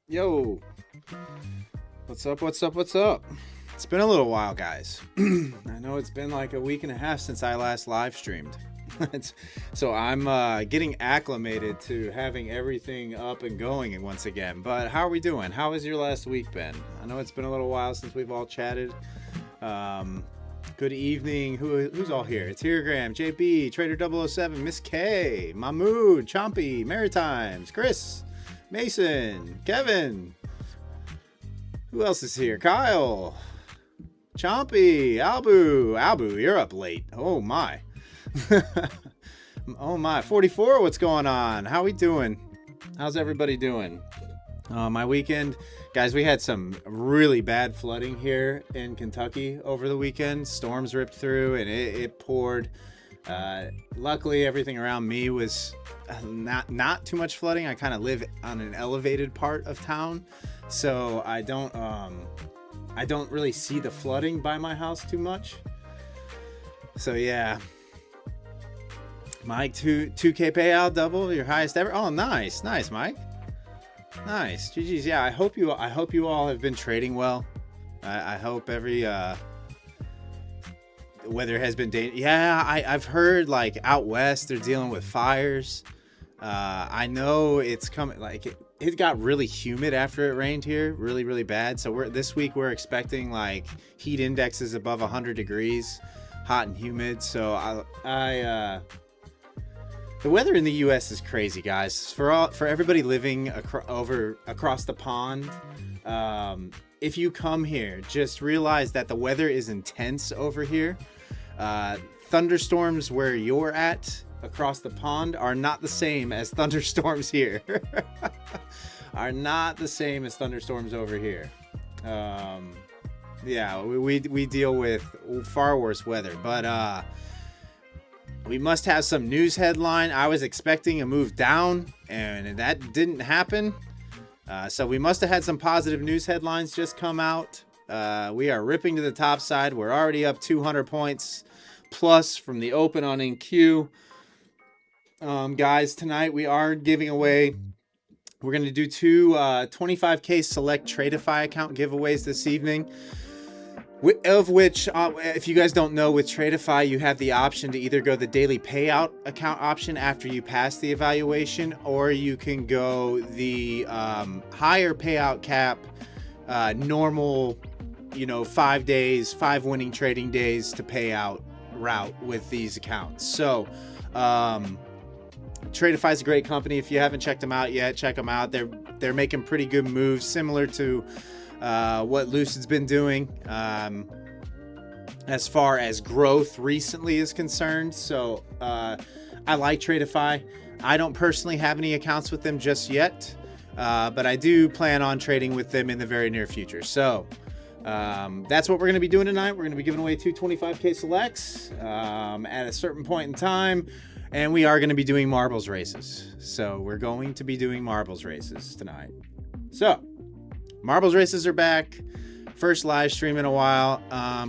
Yo, what's up, what's up, what's up? It's been a little while, guys. I know it's been like a week and a half since I last live streamed. So I'm getting acclimated to having everything up and going once again. But how are we doing? How has your last week been? I know it's been a little while since we've all chatted. Good evening. Who's all here? It's Heragram, JB, Trader 007, Miss K, Mahmood, Chompy, Maritimes, Chris, Mason, Kevin. Who else is here? Kyle, Chompy, Albu, you're up late. Oh my. Oh my. 44, what's going on? How we doing? How's everybody doing? My weekend, guys, we had some really bad flooding here in Kentucky over the weekend. Storms ripped through and it poured. Luckily, everything around me was not too much flooding. I kind of live on an elevated part of town, so I don't really see the flooding by my house too much. So yeah, Mike, 2K payout double, your highest ever. Oh, nice, Mike. Nice, GG's. Yeah, I hope you all have been trading well. I hope every weather has been yeah, I've heard like out west they're dealing with fires. I know it's coming, like it got really humid after it rained here, really bad. So this week we're expecting like heat indexes above 100 degrees, hot and humid. So the weather in the US is crazy, guys. For everybody living across the pond, if you come here, just realize that the weather is intense over here. Thunderstorms where you're at across the pond are not the same as thunderstorms here. Are not the same as thunderstorms over here. Yeah, we deal with far worse weather, but we must have some news headline. I was expecting a move down and that didn't happen. So we must have had some positive news headlines just come out. We are ripping to the top side. We're already up 200 points plus from the open on NQ. Guys, tonight we are giving away, we're going to do two 25K select Tradeify account giveaways this evening. Of which, if you guys don't know, with Tradeify, you have the option to either go the daily payout account option after you pass the evaluation, or you can go the higher payout cap, normal, 5 days, 5 winning trading days to payout route with these accounts. So, Tradeify is a great company. If you haven't checked them out yet, check them out. They're making pretty good moves, similar to what Lucid's been doing as far as growth recently is concerned. So I like Tradeify. I don't personally have any accounts with them just yet, but I do plan on trading with them in the very near future. So that's what we're going to be doing tonight. We're going to be giving away two 25K selects at a certain point in time, and we are going to be doing marbles races. So we're going to be doing marbles races tonight. So marbles races are back. First live stream in a while.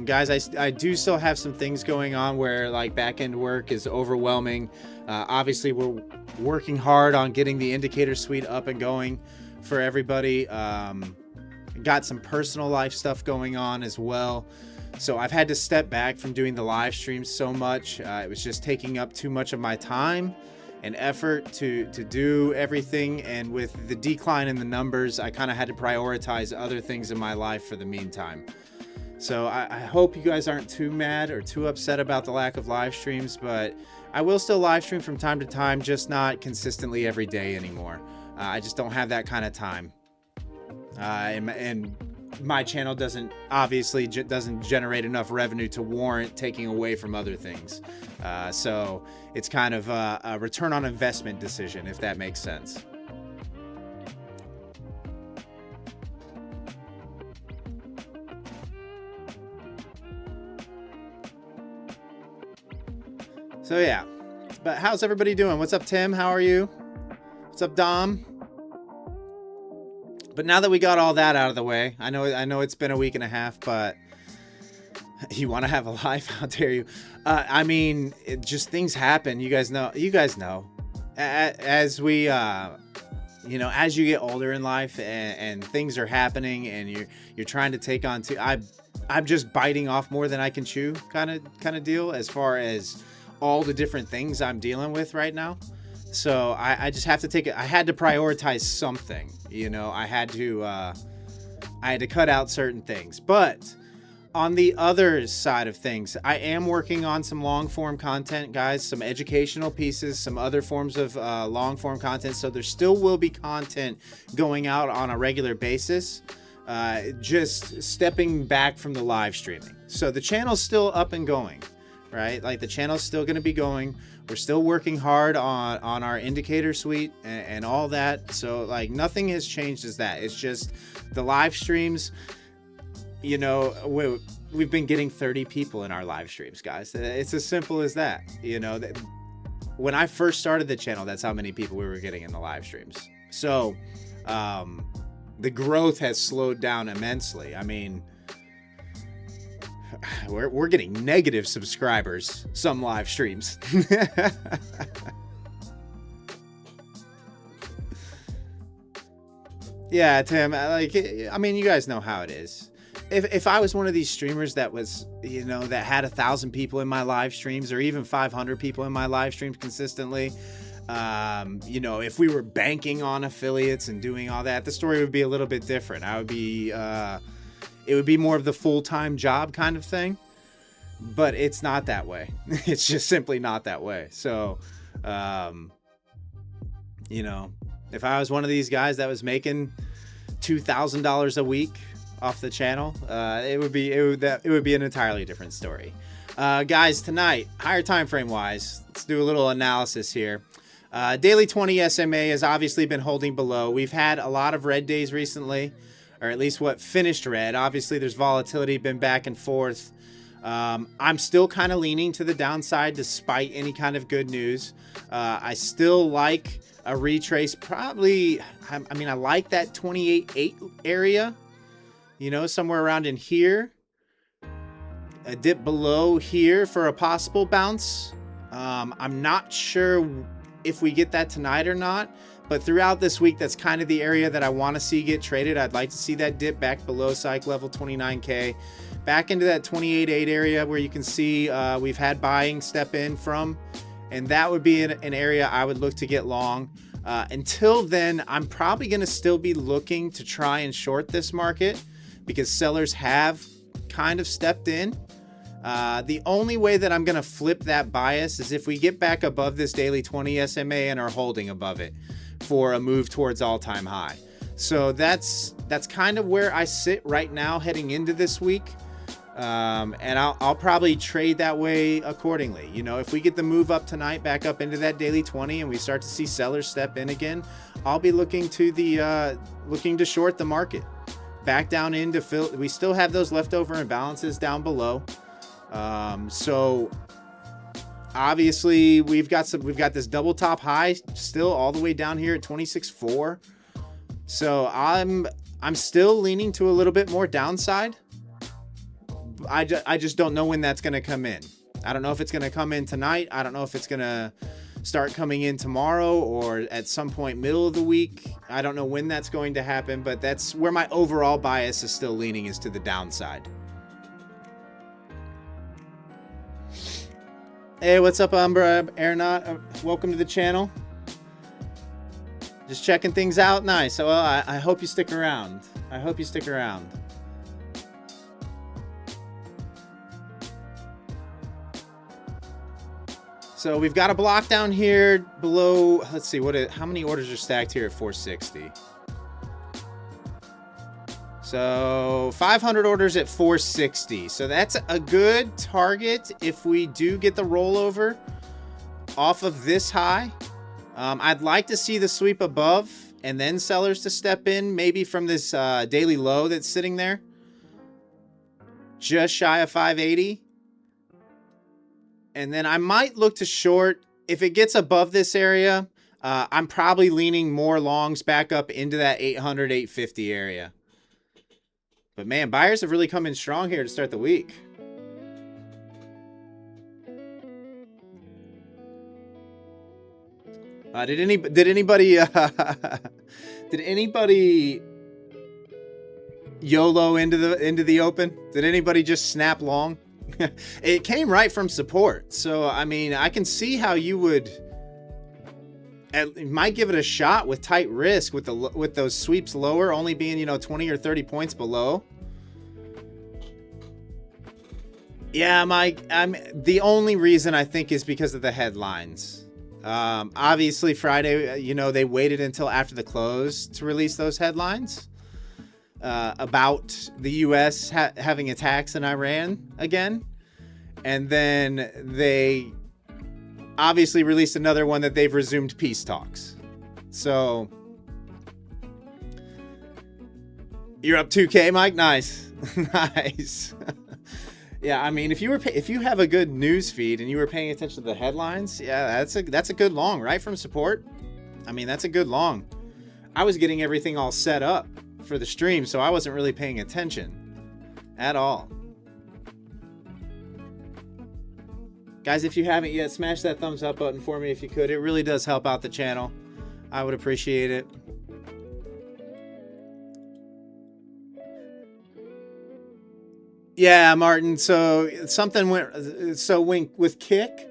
Guys, I do still have some things going on where like back end work is overwhelming. Obviously, we're working hard on getting the indicator suite up and going for everybody. Got some personal life stuff going on as well. So I've had to step back from doing the live streams so much. It was just taking up too much of my time and effort to do everything, and with the decline in the numbers, I kind of had to prioritize other things in my life for the meantime. So I hope you guys aren't too mad or too upset about the lack of live streams, but I will still live stream from time to time, just not consistently every day anymore. I just don't have that kind of time. And my channel doesn't generate enough revenue to warrant taking away from other things. So it's kind of a return on investment decision, if that makes sense. So yeah, but how's everybody doing? What's up, Tim? How are you? What's up, Dom? But now that we got all that out of the way, I know it's been a week and a half, but you want to have a life? How dare you? I mean, just things happen. You guys know. As we, you know, as you get older in life and things are happening and you're trying to take on I'm just biting off more than I can chew kind of deal as far as all the different things I'm dealing with right now. So I just have to take it. I had to prioritize something, you know. I had to cut out certain things. But on the other side of things, I am working on some long form content, guys, some educational pieces, some other forms of long form content. So there still will be content going out on a regular basis, just stepping back from the live streaming. So the channel's still up and going, right? Like the channel's still going to be going. We're still working hard on our indicator suite and all that. So like nothing has changed as that. It's just the live streams, you know, we've been getting 30 people in our live streams, guys. It's as simple as that. You know, when I first started the channel, that's how many people we were getting in the live streams. So the growth has slowed down immensely. I mean, we're getting negative subscribers some live streams. Yeah, Tim, like, I mean, you guys know how it is. If I was one of these streamers that was, you know, that had 1,000 people in my live streams or even 500 people in my live streams consistently, you know, if we were banking on affiliates and doing all that, the story would be a little bit different. I would be, it would be more of the full-time job kind of thing, but it's not that way. It's just simply not that way. So, you know, if I was one of these guys that was making $2,000 a week off the channel, it would be an entirely different story. Guys, tonight, higher time frame wise, let's do a little analysis here. Daily 20 SMA has obviously been holding below. We've had a lot of red days recently, or at least what finished red. Obviously, there's volatility, been back and forth. I'm still kind of leaning to the downside despite any kind of good news. I still like a retrace, probably. I mean, I like that 28.8 area, you know, somewhere around in here. A dip below here for a possible bounce. I'm not sure if we get that tonight or not, but throughout this week, that's kind of the area that I want to see get traded. I'd like to see that dip back below psych level 29K, back into that 28.8 area where you can see we've had buying step in from, and that would be an area I would look to get long. Until then, I'm probably going to still be looking to try and short this market because sellers have kind of stepped in. The only way that I'm going to flip that bias is if we get back above this daily 20 SMA and are holding above it for a move towards all-time high. So that's kind of where I sit right now heading into this week. And I'll probably trade that way accordingly. You know, if we get the move up tonight, back up into that daily 20 and we start to see sellers step in again, I'll be looking to short the market back down into fill. We still have those leftover imbalances down below. So obviously we've got this double top high still all the way down here at 26.4. So I'm still leaning to a little bit more downside. I just don't know when that's going to come in. I don't know if it's going to come in tonight. I don't know if it's going to start coming in tomorrow or at some point middle of the week. I don't know when that's going to happen, but that's where my overall bias is still leaning, is to the downside. Hey, what's up, Umbra Aeronaut? Welcome to the channel. Just checking things out. Nice. Well, I hope you stick around. I hope you stick around. So we've got a block down here below. Let's see how many orders are stacked here at 460. So 500 orders at 460. So that's a good target if we do get the rollover off of this high. I'd like to see the sweep above and then sellers to step in, maybe from this daily low that's sitting there, just shy of 580. And then I might look to short. If it gets above this area, I'm probably leaning more longs back up into that 800, 850 area. But man, buyers have really come in strong here to start the week. Did anybody YOLO into the open? Did anybody just snap long? It came right from support, so I mean, I can see how you would. Might give it a shot with tight risk with those sweeps lower, only being 20 or 30 points below. Yeah, I'm the only reason I think is because of the headlines. Obviously Friday, they waited until after the close to release those headlines about the U.S. having attacks in Iran again, and then they obviously released another one that they've resumed peace talks. So you're up 2K, Mike. Nice. Nice. Yeah, I mean, if you have a good news feed and you were paying attention to the headlines, yeah, that's a good long, right from support. I mean, that's a good long. I was getting everything all set up for the stream, so I wasn't really paying attention at all. Guys, if you haven't yet, smash that thumbs up button for me if you could. It really does help out the channel. I would appreciate it. Yeah, Martin. So something went. So with Kick,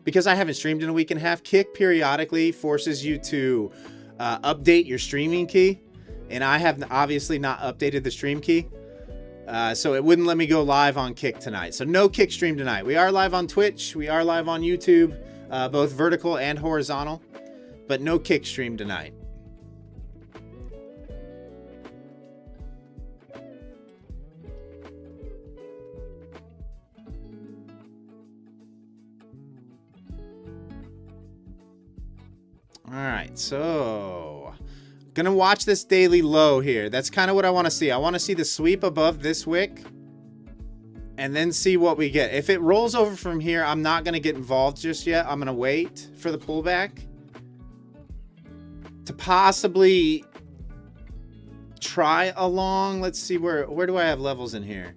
because I haven't streamed in a week and a half, Kick periodically forces you to update your streaming key, and I have obviously not updated the stream key. So it wouldn't let me go live on Kick tonight. So no Kick stream tonight. We are live on Twitch. We are live on YouTube, both vertical and horizontal, but no Kick stream tonight. All right, so gonna watch this daily low here. That's kind of what I want to see. I want to see the sweep above this wick and then see what we get. If it rolls over from here, I'm not gonna get involved just yet. I'm gonna wait for the pullback to possibly try a long. Let's see, where do I have levels in here?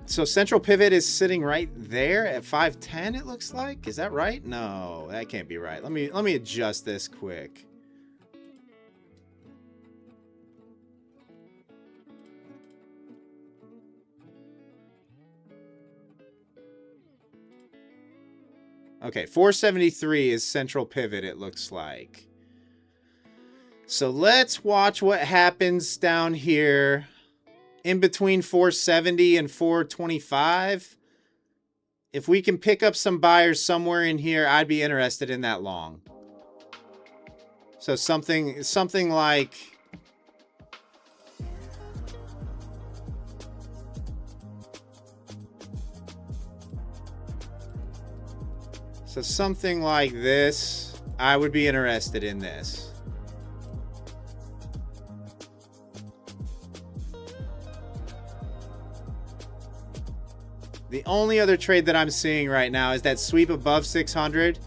So central pivot is sitting right there at 510, it looks like. Is that right? No, that can't be right. Let me adjust this quick. Okay, 473 is central pivot, it looks like. So let's watch what happens down here in between 470 and 425. If we can pick up some buyers somewhere in here, I'd be interested in that long. So something like something like this, I would be interested in this. The only other trade that I'm seeing right now is that sweep above 600,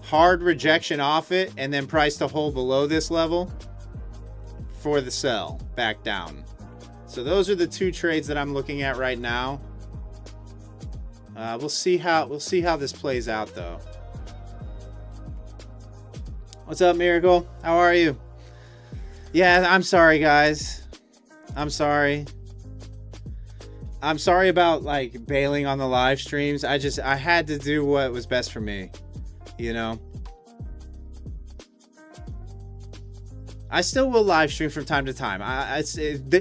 hard rejection off it, and then price to hold below this level for the sell back down. So those are the two trades that I'm looking at right now. We'll see how this plays out though. What's up, Miracle? How are you? Yeah, I'm sorry, guys. I'm sorry. I'm sorry about like bailing on the live streams. I had to do what was best for me, you know. I still will live stream from time to time.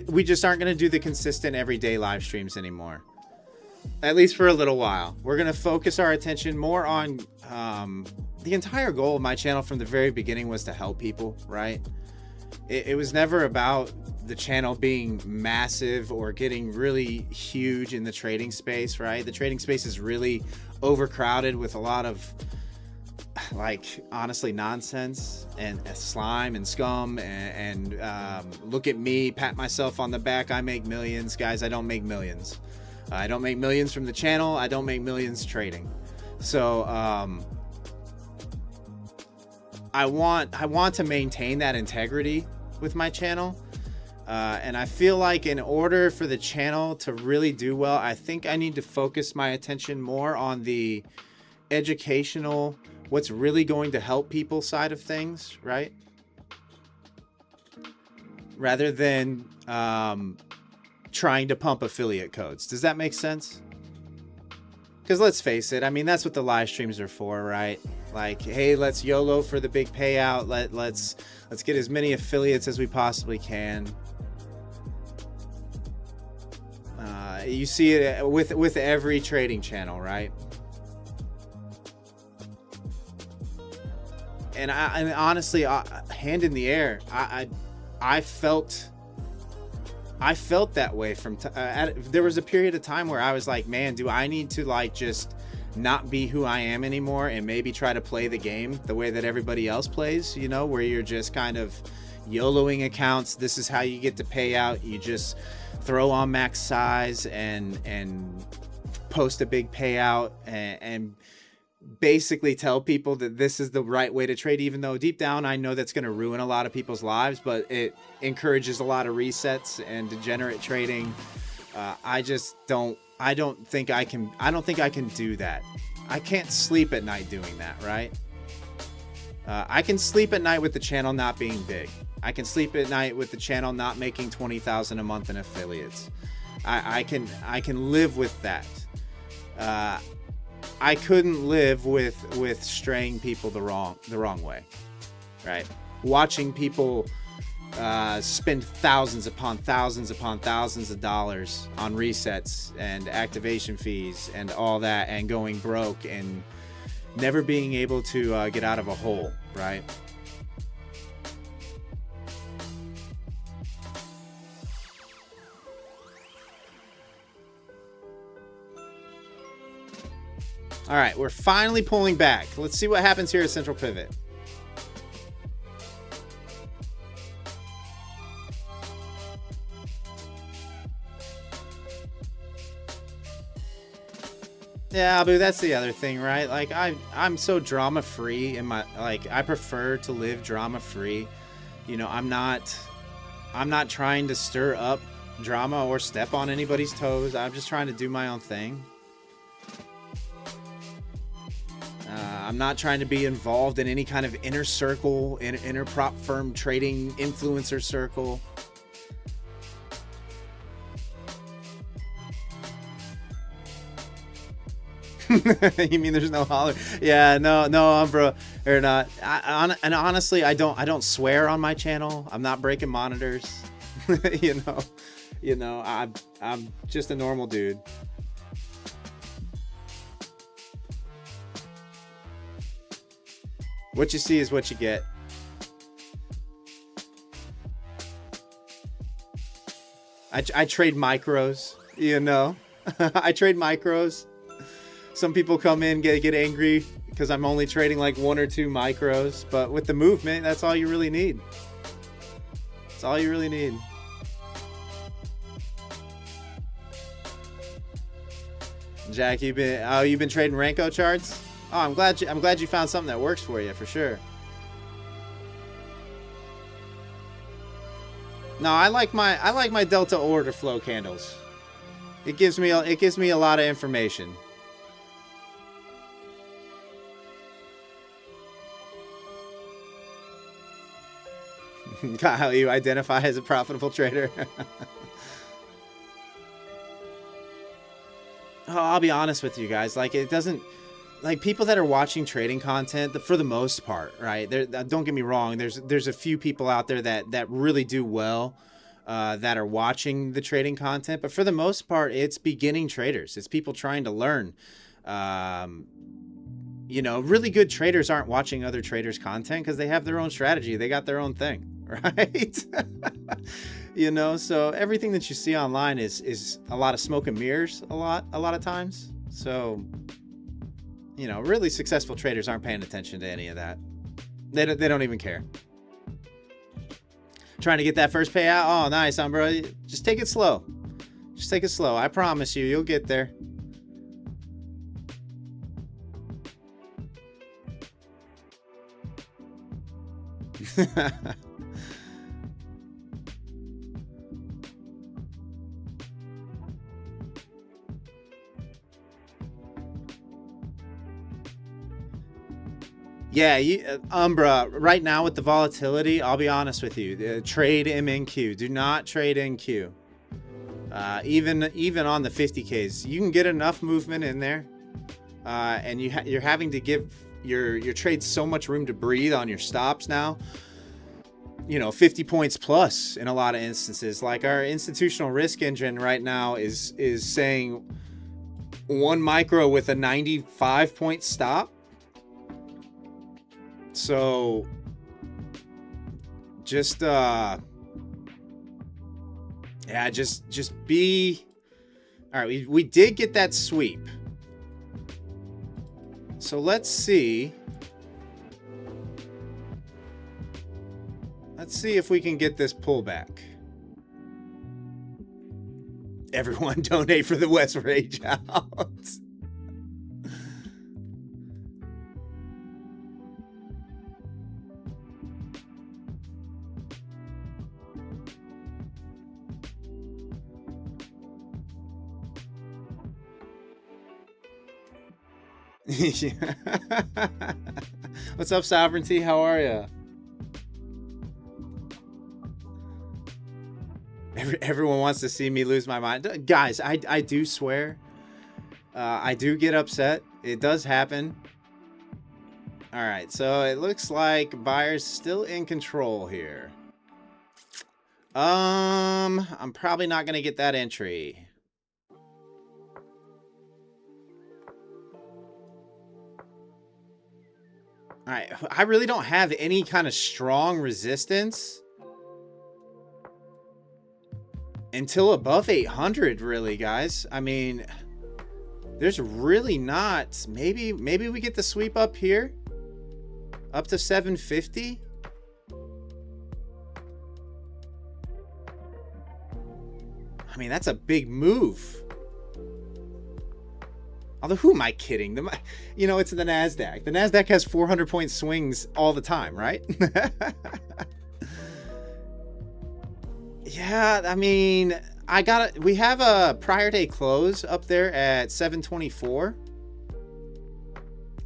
We just aren't going to do the consistent everyday live streams anymore. At least for a little while. We're going to focus our attention more on the entire goal of my channel from the very beginning was to help people, right? It was never about the channel being massive or getting really huge in the trading space, right? The trading space is really overcrowded with a lot of, like, honestly, nonsense and slime and scum and look at me, pat myself on the back, I make millions. Guys, I don't make millions. I don't make millions from the channel. I don't make millions trading. So I want to maintain that integrity with my channel. And I feel like in order for the channel to really do well, I think I need to focus my attention more on the educational, what's really going to help people side of things, right? Rather than trying to pump affiliate codes. Does that make sense? Because let's face it, I mean, that's what the live streams are for, right? Like, hey, let's YOLO for the big payout. Let's get as many affiliates as we possibly can. You see it with every trading channel, right? And honestly, hand in the air, I felt that way from there was a period of time where I was like, man, do I need to, like, just not be who I am anymore and maybe try to play the game the way that everybody else plays, you know, where you're just kind of YOLOing accounts. This is how you get to pay out. You just throw on max size and post a big payout and basically tell people that this is the right way to trade, even though deep down I know that's going to ruin a lot of people's lives, but it encourages a lot of resets and degenerate trading. I don't think I can do that. I can't sleep at night doing that, right? I can sleep at night with the channel not being big. I can sleep at night with the channel not making 20,000 a month in affiliates. I can live with that. I couldn't live with straying people the wrong way, right? Watching people spend thousands upon thousands upon thousands of dollars on resets and activation fees and all that, and going broke and never being able to get out of a hole, right? All right, we're finally pulling back. Let's see what happens here at Central Pivot. Yeah, Abu, that's the other thing, right? Like, I'm so drama free in my, like, I prefer to live drama free. You know, I'm not trying to stir up drama or step on anybody's toes. I'm just trying to do my own thing. I'm not trying to be involved in any kind of inner circle, inner prop firm trading influencer circle. You mean there's no holler? Yeah, no, bro, or not. And honestly, I don't swear on my channel. I'm not breaking monitors. you know, I'm just a normal dude. What you see is what you get. I trade micros, you know. I trade micros. Some people come in, get angry because I'm only trading like 1 or 2 micros, but with the movement, that's all you really need. That's all you really need. Jack, you've been trading Renko charts? Oh, I'm glad you found something that works for you, for sure. No, I like my Delta order flow candles. It gives me a lot of information. Kyle, you identify as a profitable trader. Oh, I'll be honest with you guys. Like, it doesn't, like, people that are watching trading content, for the most part, right? Don't get me wrong. There's a few people out there that really do well, that are watching the trading content, but for the most part, it's beginning traders. It's people trying to learn. You know, really good traders aren't watching other traders' content because they have their own strategy. They got their own thing, right? You know, so everything that you see online is a lot of smoke and mirrors a lot of times. So, you know, really successful traders aren't paying attention to any of that. They don't even care. Trying to get that first payout. Oh, nice, bro. Just take it slow. Just take it slow. I promise you, you'll get there. Yeah, Umbra, right now with the volatility, I'll be honest with you. Trade MNQ. Do not trade NQ. Even on the 50Ks, you can get enough movement in there, and you're having to give your trades so much room to breathe on your stops now. You know, 50 points plus in a lot of instances. Like our institutional risk engine right now is saying 1 micro with a 95 point stop. So just yeah, just be all right. We did get that sweep, so let's see if we can get this pullback. Everyone donate for the West Rage out. What's up, Sovereignty? How are you? Everyone wants to see me lose my mind. Guys, I do swear. I do get upset. It does happen. All right, so it looks like buyers still in control here. I'm probably not going to get that entry. All right, I really don't have any kind of strong resistance until above 800, really, guys. I mean, there's really not. Maybe we get the sweep up here, up to 750. I mean, that's a big move. Although, who am I kidding? You know, it's the Nasdaq. The Nasdaq has 400-point swings all the time, right? Yeah, I mean, we have a prior day close up there at 724.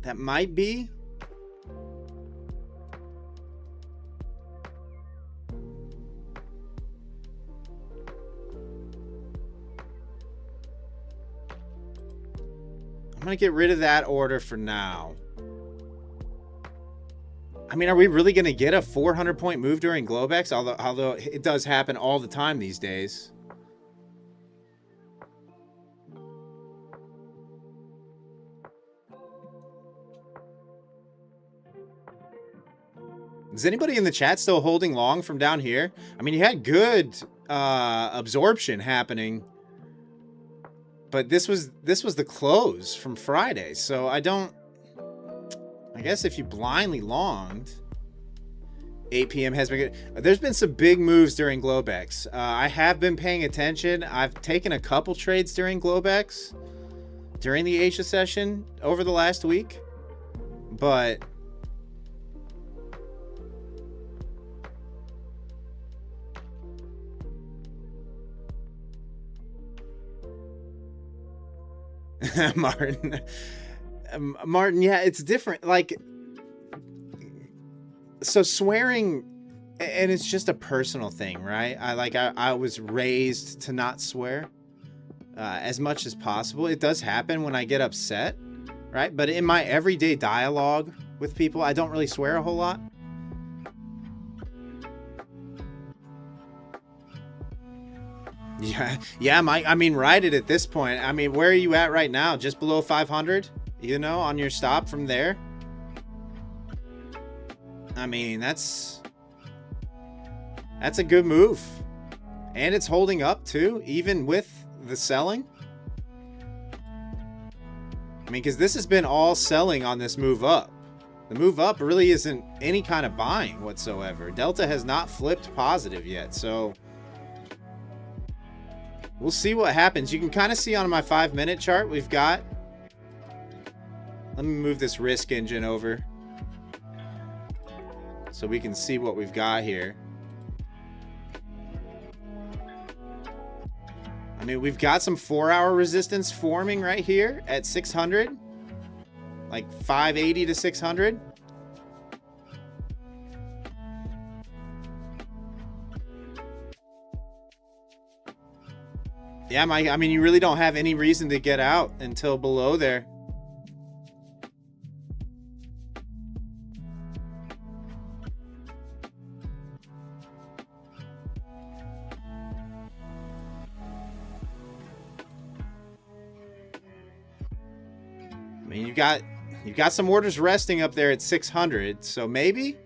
That might be. I'm going to get rid of that order for now. I mean, are we really going to get a 400-point move during Globex? Although it does happen all the time these days. Is anybody in the chat still holding long from down here? I mean, you had good absorption happening. But this was the close from Friday, so I guess if you blindly longed, 8 p.m. has been good. There's been some big moves during Globex. I have been paying attention. I've taken a couple trades during Globex, during the Asia session over the last week, but Martin, yeah, it's different. Like, so swearing, and it's just a personal thing, right? I was raised to not swear as much as possible. It does happen when I get upset, right? But in my everyday dialogue with people, I don't really swear a whole lot. Yeah, Mike. I mean, ride it at this point. I mean, where are you at right now? Just below 500, you know, on your stop from there. I mean, that's That's a good move. And it's holding up too, even with the selling. I mean, because this has been all selling on this move up. The move up really isn't any kind of buying whatsoever. Delta has not flipped positive yet, so we'll see what happens. You can kind of see on my 5-minute chart we've got... Let me move this risk engine over so we can see what we've got here. I mean, we've got some 4-hour resistance forming right here at 600. Like 580 to 600. Yeah, I mean, you really don't have any reason to get out until below there. I mean, you've got some orders resting up there at 600, so maybe.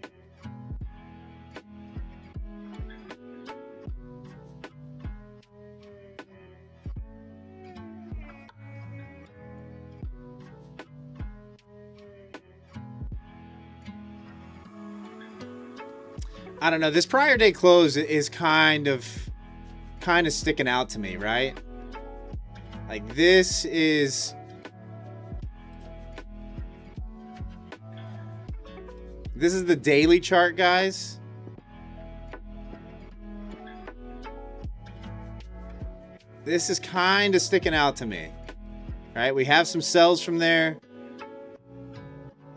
I don't know. This prior day close is kind of sticking out to me, right? Like this is... This is the daily chart, guys. This is kind of sticking out to me. Right? We have some sells from there.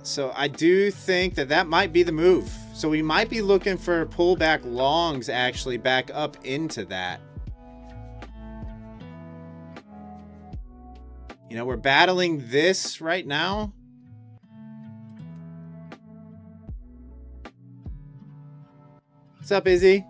So I do think that might be the move. So we might be looking for pullback longs actually back up into that. You know, we're battling this right now. What's up, Izzy?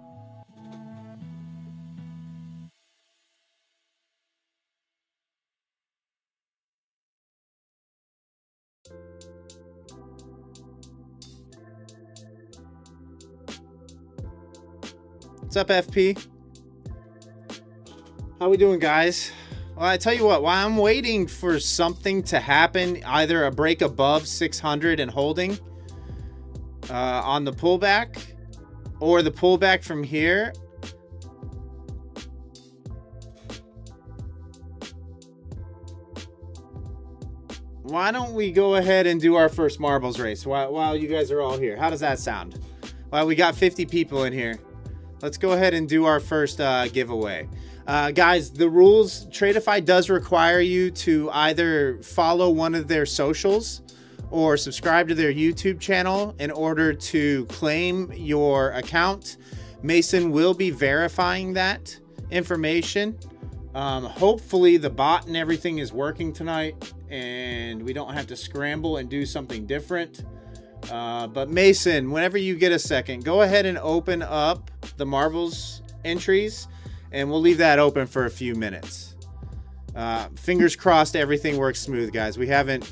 What's up, FP? How we doing, guys? Well, I tell you what, while I'm waiting for something to happen, either a break above 600 and holding on the pullback, or the pullback from here. Why don't we go ahead and do our first marbles race while you guys are all here? How does that sound? Well, we got 50 people in here. Let's go ahead and do our first giveaway. Guys, the rules, Tradeify does require you to either follow one of their socials or subscribe to their YouTube channel in order to claim your account. Mason will be verifying that information. Hopefully the bot and everything is working tonight and we don't have to scramble and do something different. But Mason, whenever you get a second, go ahead and open up the marbles entries and we'll leave that open for a few minutes. Fingers crossed everything works smooth, guys. We haven't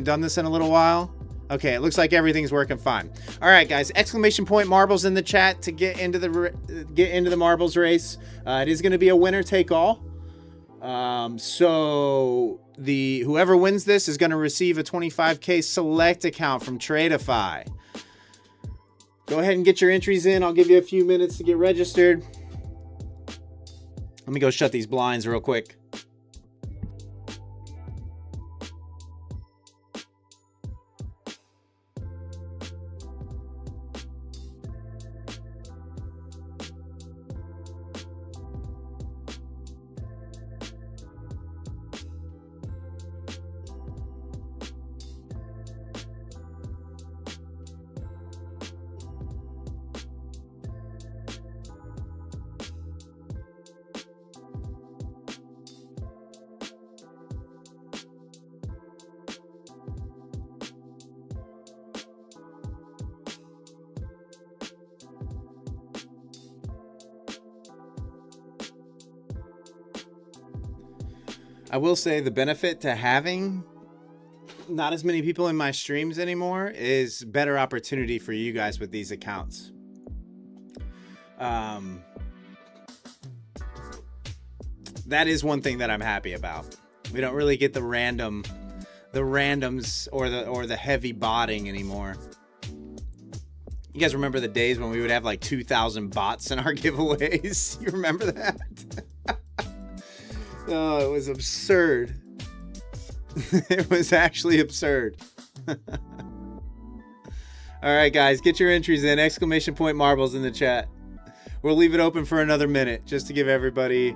done this in a little while. Okay, it looks like everything's working fine. All right, guys, exclamation point marbles in the chat to get into the marbles race. It is going to be a winner take all. So whoever wins this is going to receive a 25K select account from Tradeify. Go ahead and get your entries in. I'll give you a few minutes to get registered. Let me go shut these blinds real quick. I will say the benefit to having not as many people in my streams anymore is better opportunity for you guys with these accounts. That is one thing that I'm happy about. We don't really get the randoms or the heavy botting anymore. You guys remember the days when we would have like 2,000 bots in our giveaways? You remember that? Oh, it was absurd. It was actually absurd. All right, guys, get your entries in. Exclamation point marbles in the chat. We'll leave it open for another minute just to give everybody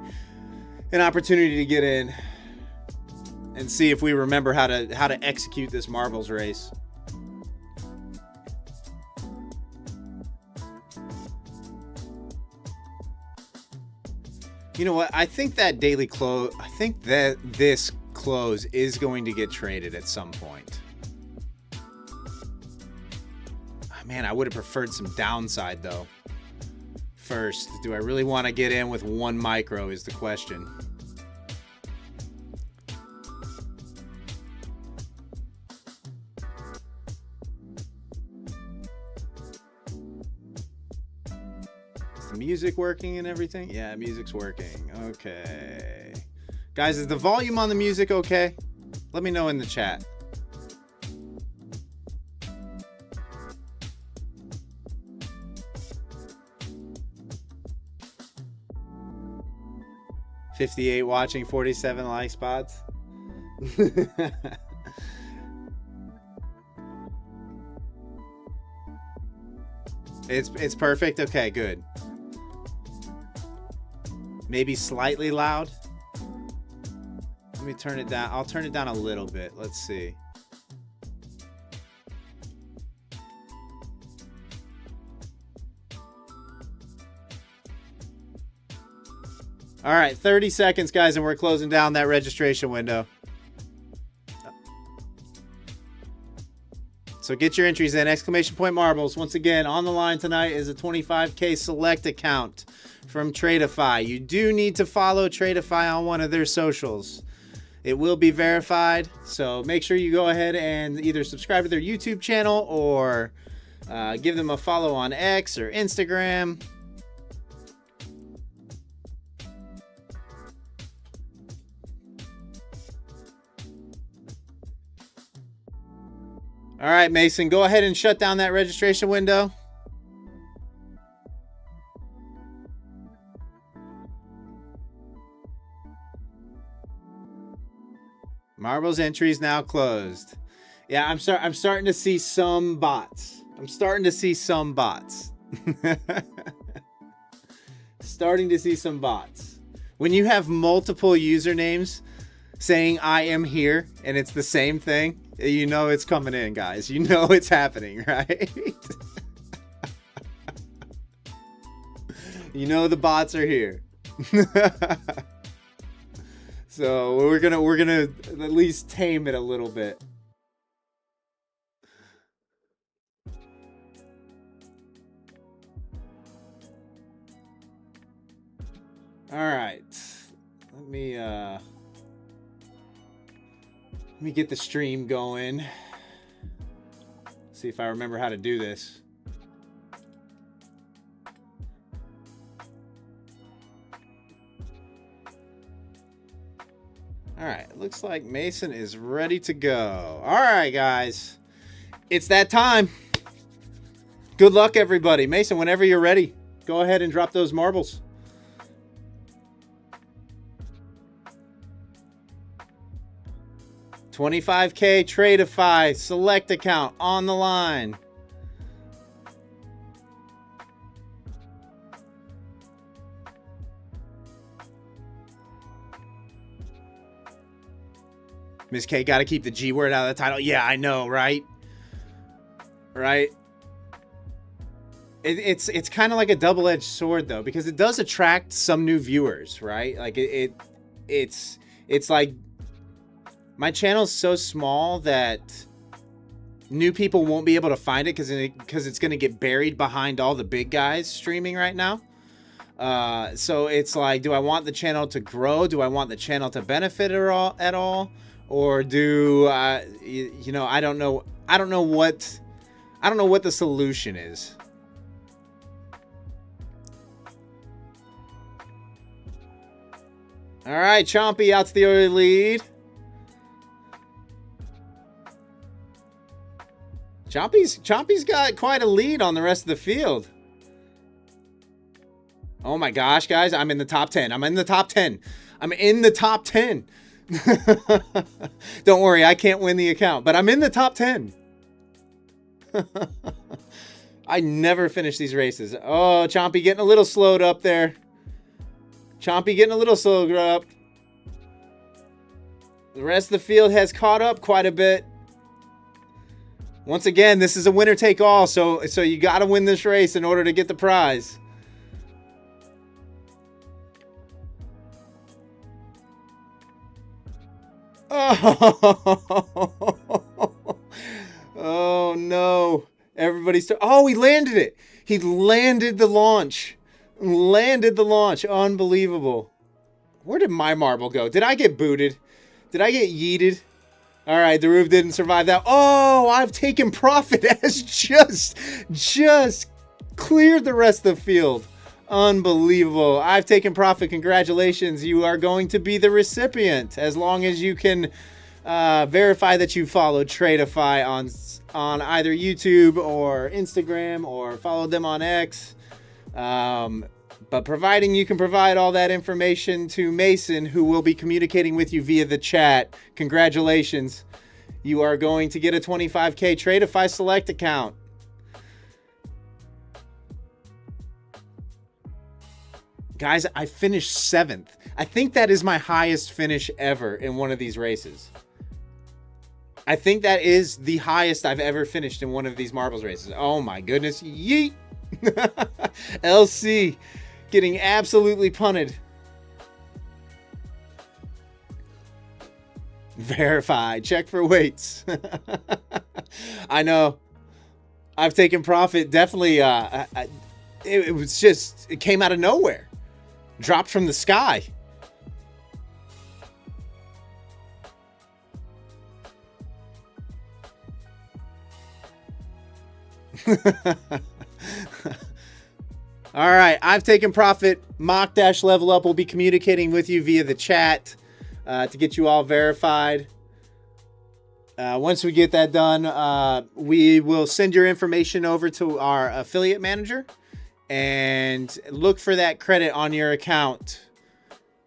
an opportunity to get in and see if we remember how to execute this marbles race. You know what? I think that daily close, I think that this close is going to get traded at some point. Man, I would have preferred some downside though. First, do I really want to get in with 1 micro is the question. Is the music working and everything? Yeah, music's working. Okay. Guys, is the volume on the music okay? Let me know in the chat. $58 watching, 47 like spots. It's perfect. Okay, good. Maybe slightly loud. Let me turn it down. I'll turn it down a little bit. Let's see. All right, 30 seconds, guys, and we're closing down that registration window. So get your entries in. Exclamation point marbles. Once again, on the line tonight is a 25K select account from Tradeify. You do need to follow Tradeify on one of their socials. It will be verified, so make sure you go ahead and either subscribe to their YouTube channel or give them a follow on X or Instagram. All right, Mason, go ahead and shut down that registration window. Marbles entries now closed. Yeah, I'm starting to see some bots. Starting to see some bots. When you have multiple usernames saying I am here and it's the same thing, you know it's coming in, guys. You know it's happening, right? You know the bots are here. So we're gonna at least tame it a little bit. All right, let me get the stream going. See if I remember how to do this. All right, looks like Mason is ready to go. All right, guys, it's that time. Good luck, everybody. Mason, whenever you're ready, go ahead and drop those marbles. $25K Tradeify select account on the line. Miss K, got to keep the G word out of the title. Yeah, I know, right? Right? It's kind of like a double-edged sword, though, because it does attract some new viewers, right? Like it's like my channel's so small that new people won't be able to find it because it's going to get buried behind all the big guys streaming right now. So it's like, do I want the channel to grow? Do I want the channel to benefit at all? Or do you know, I don't know what the solution is. All right, Chompy out to the early lead. Chompy's got quite a lead on the rest of the field. Oh my gosh, guys, I'm in the top 10. I'm in the top 10. I'm in the top 10. Don't worry, I can't win the account, but I'm in the top 10. I never finish these races. Oh, Chompy getting a little slowed up there. Chompy getting a little slowed up. The rest of the field has caught up quite a bit. Once again, this is a winner take all, so you got to win this race in order to get the prize. Oh no. Everybody's oh, he landed it. He landed the launch. Landed the launch. Unbelievable. Where did my marble go? Did I get booted? Did I get yeeted? All right, the roof didn't survive that. Oh, I've taken profit as just cleared the rest of the field. Unbelievable. I've taken profit. Congratulations. You are going to be the recipient as long as you can verify that you followed Tradeify on either YouTube or Instagram or followed them on X. But providing you can provide all that information to Mason, who will be communicating with you via the chat, congratulations. You are going to get a 25K Tradeify Select account. Guys, I finished 7th. I think that is my highest finish ever in one of these races. I think that is the highest I've ever finished in one of these marbles races. Oh my goodness. Yeet. LC getting absolutely punted. Verify. Check for weights. I know. I've taken profit. Definitely. It was just, it came out of nowhere. Dropped from the sky. All right, I've taken profit. Mock-level up will be communicating with you via the chat to get you all verified. Once we get that done, we will send your information over to our affiliate manager and look for that credit on your account.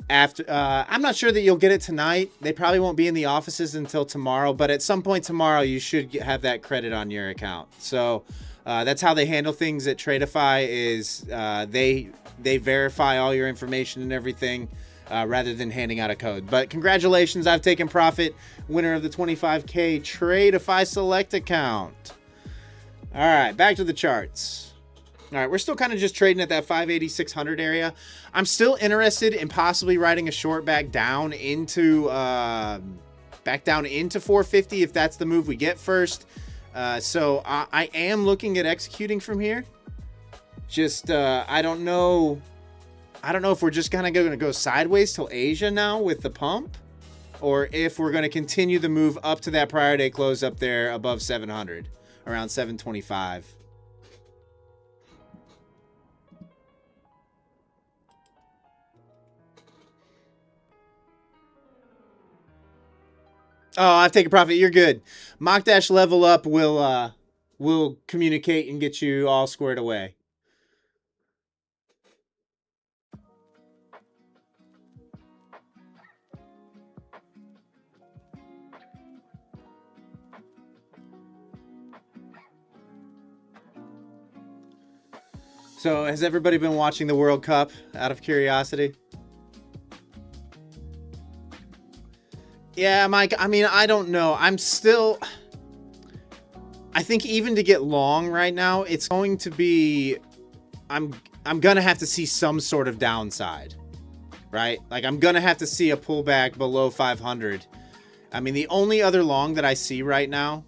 After I'm not sure that you'll get it tonight. They probably won't be in the offices until tomorrow, but at some point tomorrow you should have that credit on your account. So that's how they handle things at Tradeify, is they verify all your information and everything rather than handing out a code. But congratulations, I've taken profit, winner of the 25K Tradeify Select account. All right, back to the charts. All right, we're still kind of just trading at that 580-600 area. I'm still interested in possibly riding a short back down into 450 if that's the move we get first. So I am looking at executing from here. Just I don't know if we're just kind of going to go sideways till Asia now with the pump, or if we're going to continue the move up to that prior day close up there above 700, around 725. Oh, I've taken profit. You're good. Mock-level up will communicate and get you all squared away. So, has everybody been watching the World Cup out of curiosity? Yeah, Mike, I mean, I don't know. I think even to get long right now, it's going to be, I'm going to have to see some sort of downside, right? Like, I'm going to have to see a pullback below 500. I mean, the only other long that I see right now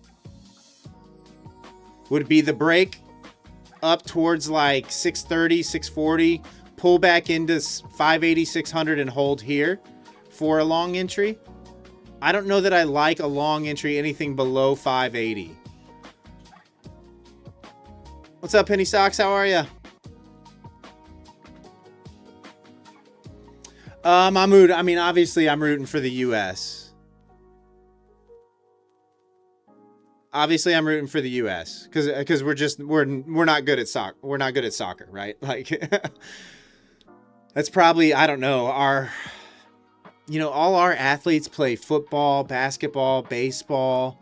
would be the break up towards like 630, 640, pull back into 580, 600 and hold here for a long entry. I don't know that I like a long entry anything below 580. What's up, Penny Stocks? How are you? I mean, obviously, I'm rooting for the U.S. Obviously, I'm rooting for the U.S. because we're not good at soccer. We're not good at soccer, right? Like, that's probably, I don't know, all our athletes play football, basketball, baseball.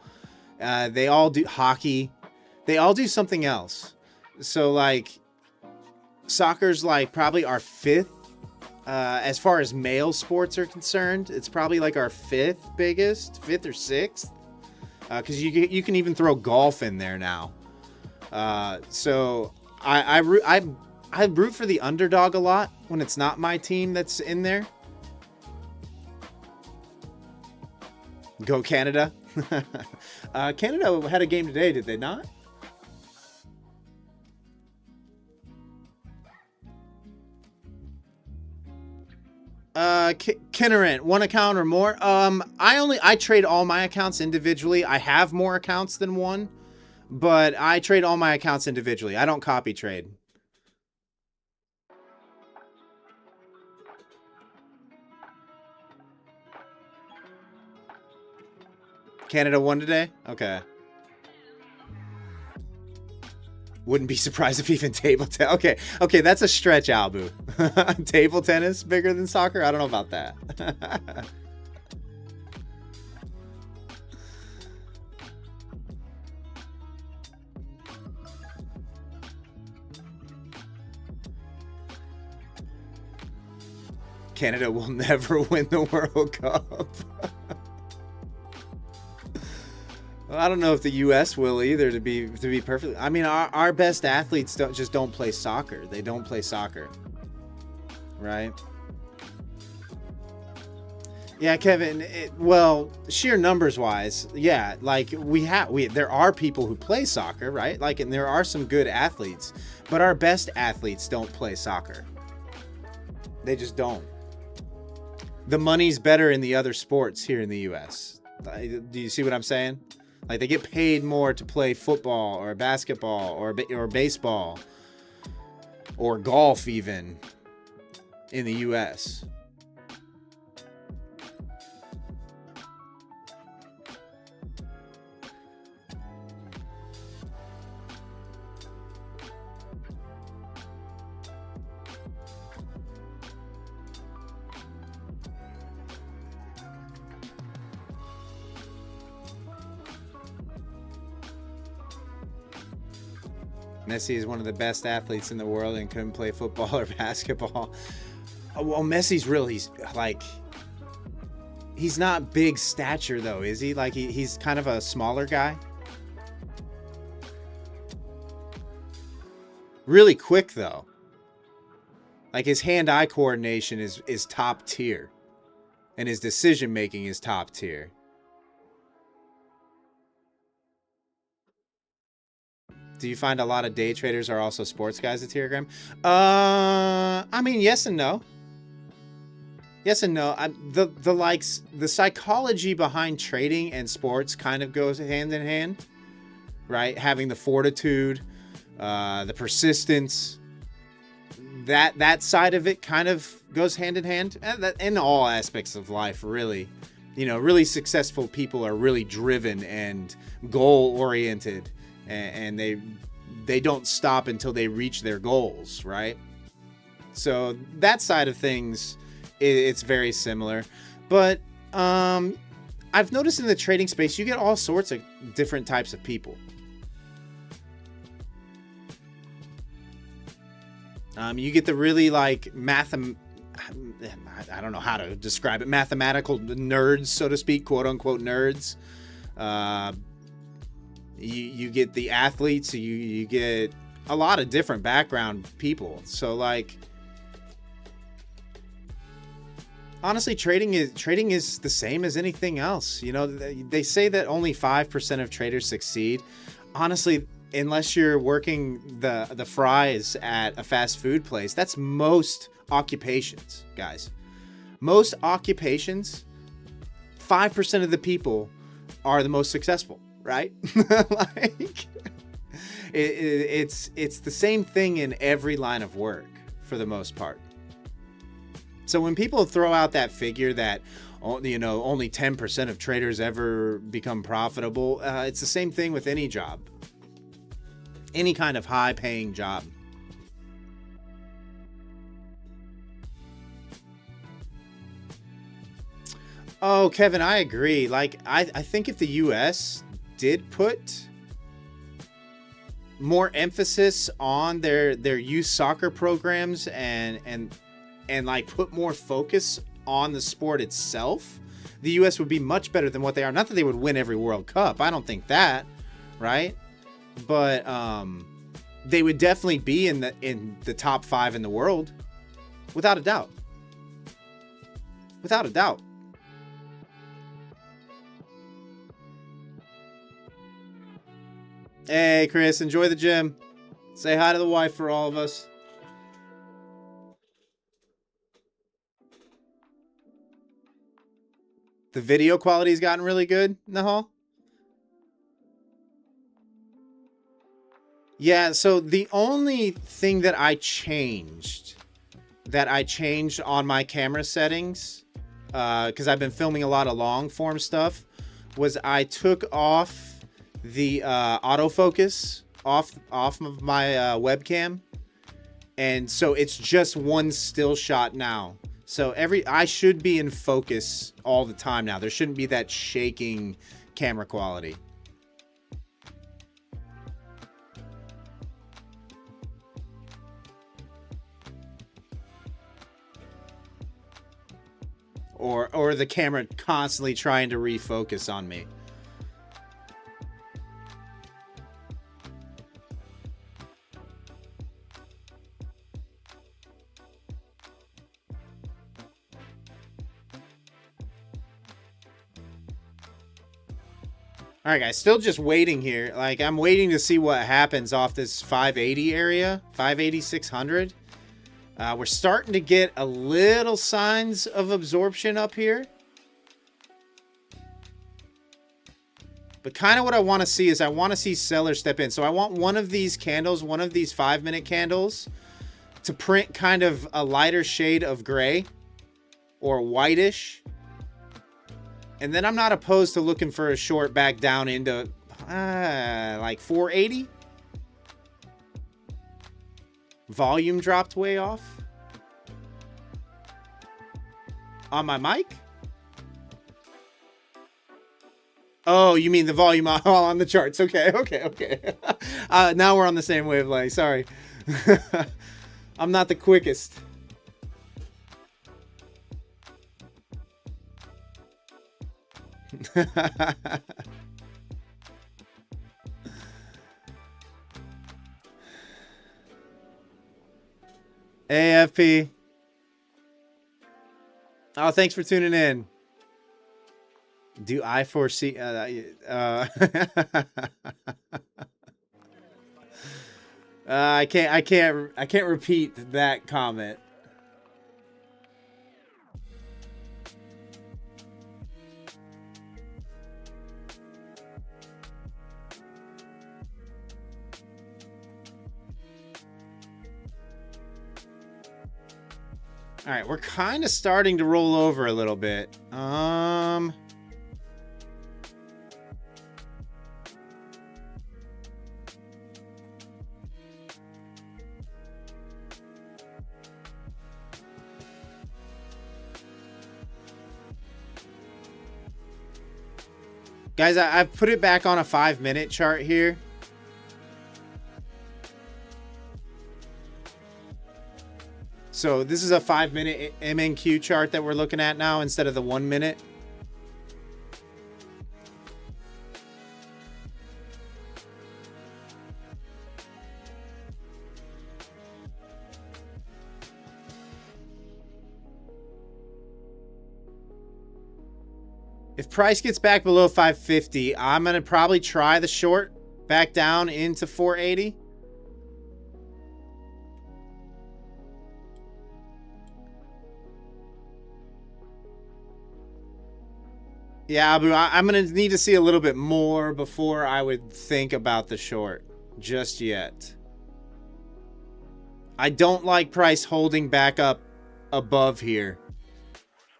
They all do hockey. They all do something else. So like, soccer's like probably our fifth. As far as male sports are concerned, it's probably like our fifth or sixth. Because you can even throw golf in there now. So I root for the underdog a lot when it's not my team that's in there. Go Canada. Canada had a game today, did they not? Kinneret, one account or more. I trade all my accounts individually. I have more accounts than one, but I trade all my accounts individually. I don't copy trade. Canada won today? Okay. Wouldn't be surprised if even table tennis. Okay, that's a stretch, Albu. Table tennis bigger than soccer? I don't know about that. Canada will never win the World Cup. I don't know if the U.S. will either, to be perfectly. I mean, our best athletes don't play soccer. They don't play soccer, right? Yeah, Kevin. Well, sheer numbers wise, yeah. Like there are people who play soccer, right? Like, and there are some good athletes, but our best athletes don't play soccer. They just don't. The money's better in the other sports here in the U.S. Do you see what I'm saying? Like, they get paid more to play football or basketball or baseball or golf even in the U.S. Messi is one of the best athletes in the world and couldn't play football or basketball. Well, Messi's really, like, he's not big stature though, is he? Like, he's kind of a smaller guy. Really quick though. Like, his hand-eye coordination is top tier. And his decision making is top tier. Do you find a lot of day traders are also sports guys at Telegram? I mean, yes and no. Yes and no. The psychology behind trading and sports kind of goes hand in hand, right? Having the fortitude, the persistence, that side of it kind of goes hand in hand. And that in all aspects of life, really. You know, really successful people are really driven and goal oriented. And they don't stop until they reach their goals, right? So that side of things, it's very similar. But I've noticed in the trading space, you get all sorts of different types of people. You get the really, like, I don't know how to describe it, mathematical nerds, so to speak, quote unquote nerds. You get the athletes, you get a lot of different background people. So, like, honestly, trading is the same as anything else. You know, they say that only 5% of traders succeed. Honestly, unless you're working the fries at a fast food place, that's most occupations, guys. Most occupations, 5% of the people are the most successful. Right? Like, it's the same thing in every line of work for the most part. So when people throw out that figure that, you know, only 10% of traders ever become profitable, it's the same thing with any job, any kind of high-paying job. Oh, Kevin, I agree. Like, I think if the U.S. did put more emphasis on their youth soccer programs and like put more focus on the sport itself, the U.S. would be much better than what they are. Not that they would win every World Cup. I don't think that, right? But they would definitely be in the top 5 in the world, without a doubt. Without a doubt. Hey, Chris, enjoy the gym. Say hi to the wife for all of us. The video quality's gotten really good, Nahal? Yeah, so the only thing that I changed on my camera settings, because I've been filming a lot of long form stuff, was I took off the autofocus off of my webcam, and so it's just one still shot now. So I should be in focus all the time now. There shouldn't be that shaking camera quality. Or the camera constantly trying to refocus on me. All right, guys, still just waiting here. Like, I'm waiting to see what happens off this 580 area, 580, 600. We're starting to get a little signs of absorption up here. But kind of what I want to see is I want to see sellers step in. So I want one of these candles, one of these 5-minute candles, to print kind of a lighter shade of gray or whitish. And then I'm not opposed to looking for a short back down into like 480. Volume dropped way off on my mic. Oh, you mean the volume on the charts? Okay. Now we're on the same wavelength. Sorry. I'm not the quickest. AFP. Oh, thanks for tuning in. Do I foresee I can't repeat that comment. All right, we're kind of starting to roll over a little bit. Guys, I've put it back on a 5-minute chart here. So this is a 5-minute MNQ chart that we're looking at now instead of the 1 minute. If price gets back below 550, I'm going to probably try the short back down into 480. Yeah, Abu, I'm going to need to see a little bit more before I would think about the short just yet. I don't like price holding back up above here.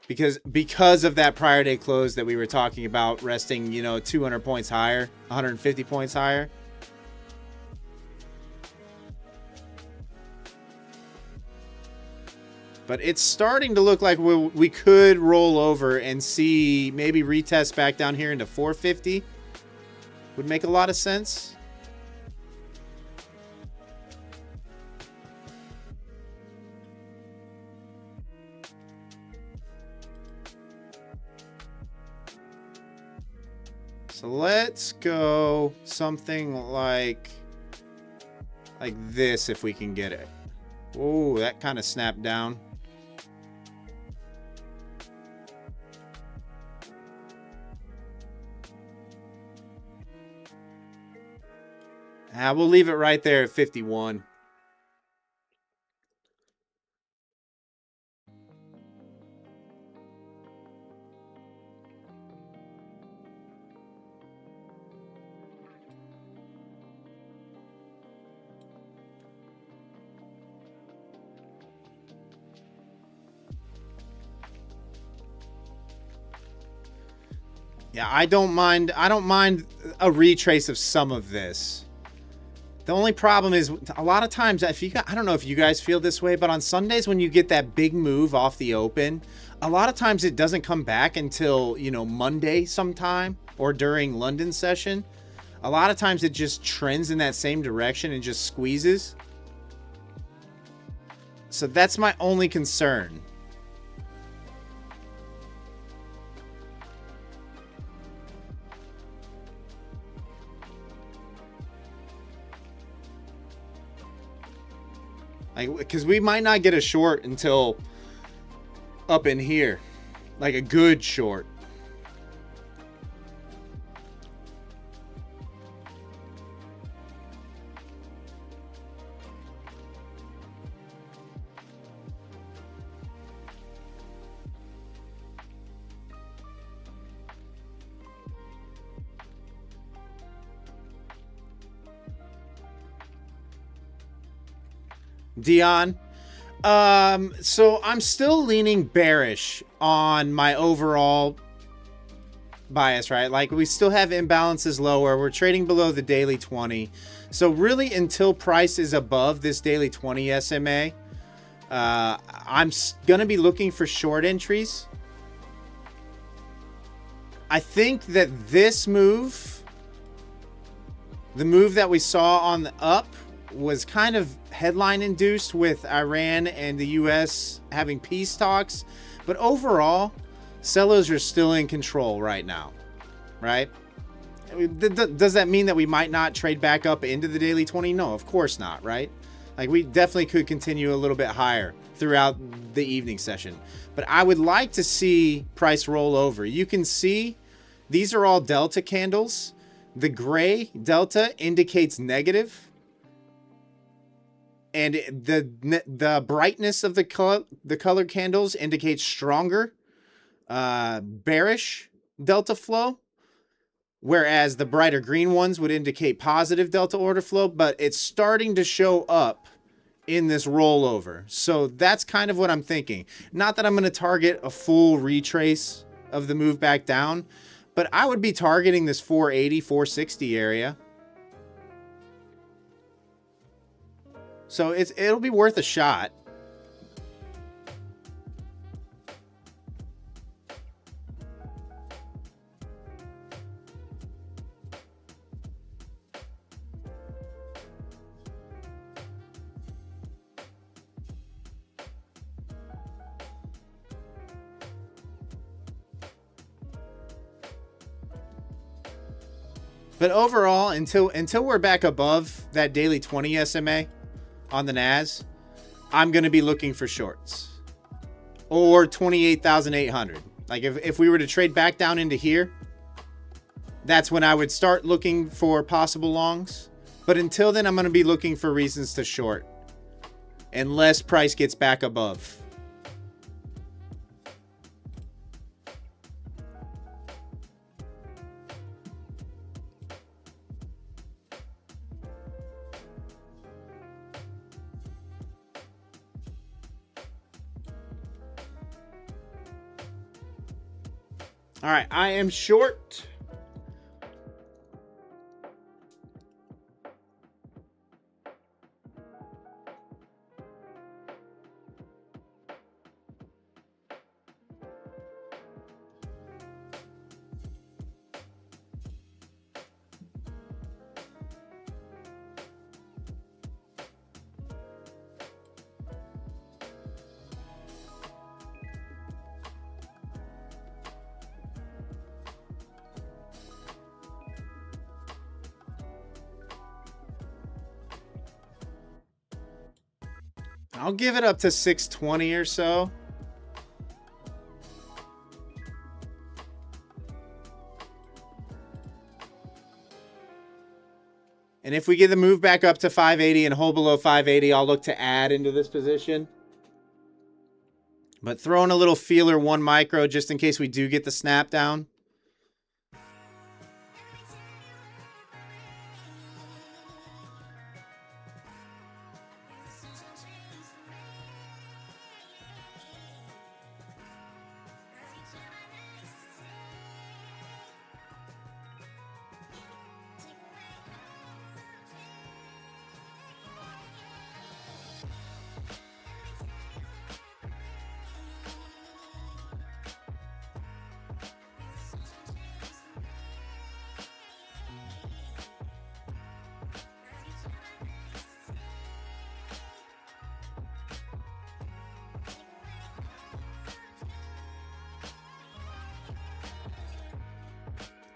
Because of that prior day close that we were talking about, resting, you know, 200 points higher, 150 points higher. But it's starting to look like we could roll over and see maybe retest back down here into 450. Would make a lot of sense. So let's go something like this if we can get it. Oh, that kind of snapped down. We'll leave it right there at 51. Yeah, I don't mind a retrace of some of this. The only problem is a lot of times, I don't know if you guys feel this way, but on Sundays when you get that big move off the open, a lot of times it doesn't come back until, you know, Monday sometime or during London session. A lot of times it just trends in that same direction and just squeezes. So that's my only concern. Like, because we might not get a short until up in here, like a good short. Dion. So I'm still leaning bearish on my overall bias, right? Like, we still have imbalances lower. We're trading below the daily 20. So really, until price is above this daily 20 SMA, I'm going to be looking for short entries. I think that this move, the move that we saw on the up, was kind of headline induced with Iran and the US having peace talks, but overall sellers are still in control right now, right? Does that mean that we might not trade back up into the daily 20? No, of course not, right? Like, we definitely could continue a little bit higher throughout the evening session, but I would like to see price roll over. You can see these are all delta candles. The gray delta indicates negative, and the brightness of the color candles indicates stronger bearish delta flow, whereas the brighter green ones would indicate positive delta order flow. But it's starting to show up in this rollover, so that's kind of what I'm thinking. Not that I'm going to target a full retrace of the move back down, but I would be targeting this 480, 460 area. So it'll be worth a shot. But overall, until we're back above that daily 20 SMA on the NAS, I'm going to be looking for shorts. Or 28,800. Like, if we were to trade back down into here, that's when I would start looking for possible longs. But until then, I'm going to be looking for reasons to short, unless price gets back above. All right, I am short. I'll give it up to 620 or so. And if we get the move back up to 580 and hold below 580, I'll look to add into this position. But throwing a little feeler 1 micro just in case we do get the snap down.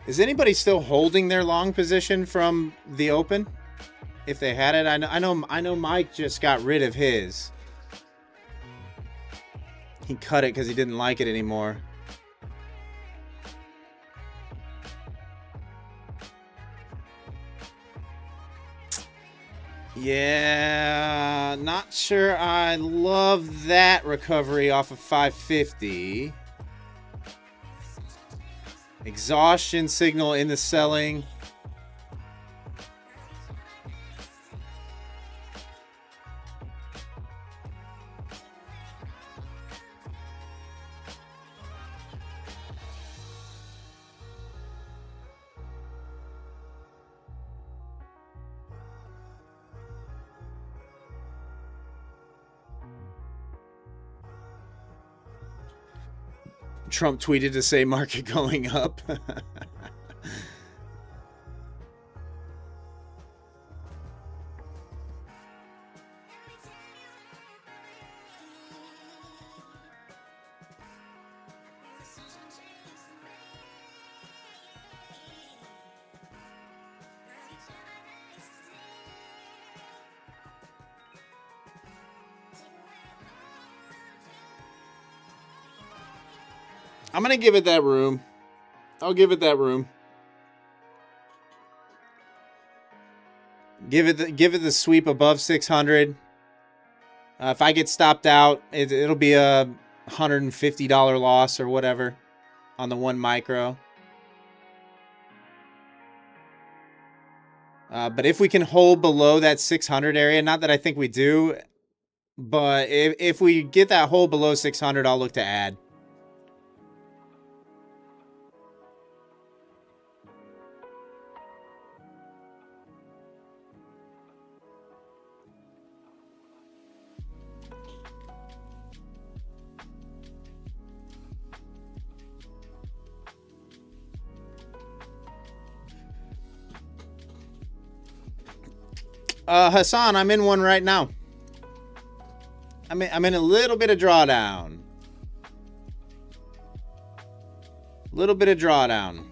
Is anybody still holding their long position from the open? If they had it, I know Mike just got rid of his. He cut it because he didn't like it anymore. Yeah, not sure I love that recovery off of 550. Exhaustion signal in the selling. Trump tweeted to say market going up. I'm going to give it that room. I'll give it that room. Give it the sweep above 600. If I get stopped out, it'll be a $150 loss or whatever on the 1 micro. But if we can hold below that 600 area, not that I think we do, but if we get that hold below 600, I'll look to add. Hassan, I'm in one right now. I'm in a little bit of drawdown. Little bit of drawdown.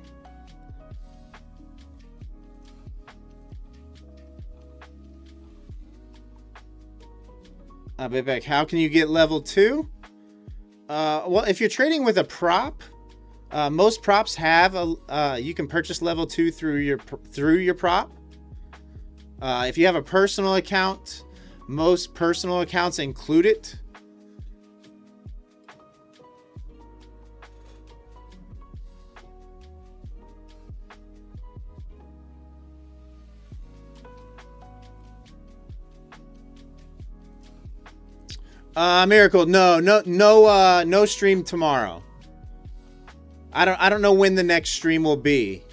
Vivek, how can you get level 2? Well, if you're trading with a prop, most props have a you can purchase level 2 through your prop. If you have a personal account, most personal accounts include it. Miracle, no stream tomorrow. I don't know when the next stream will be.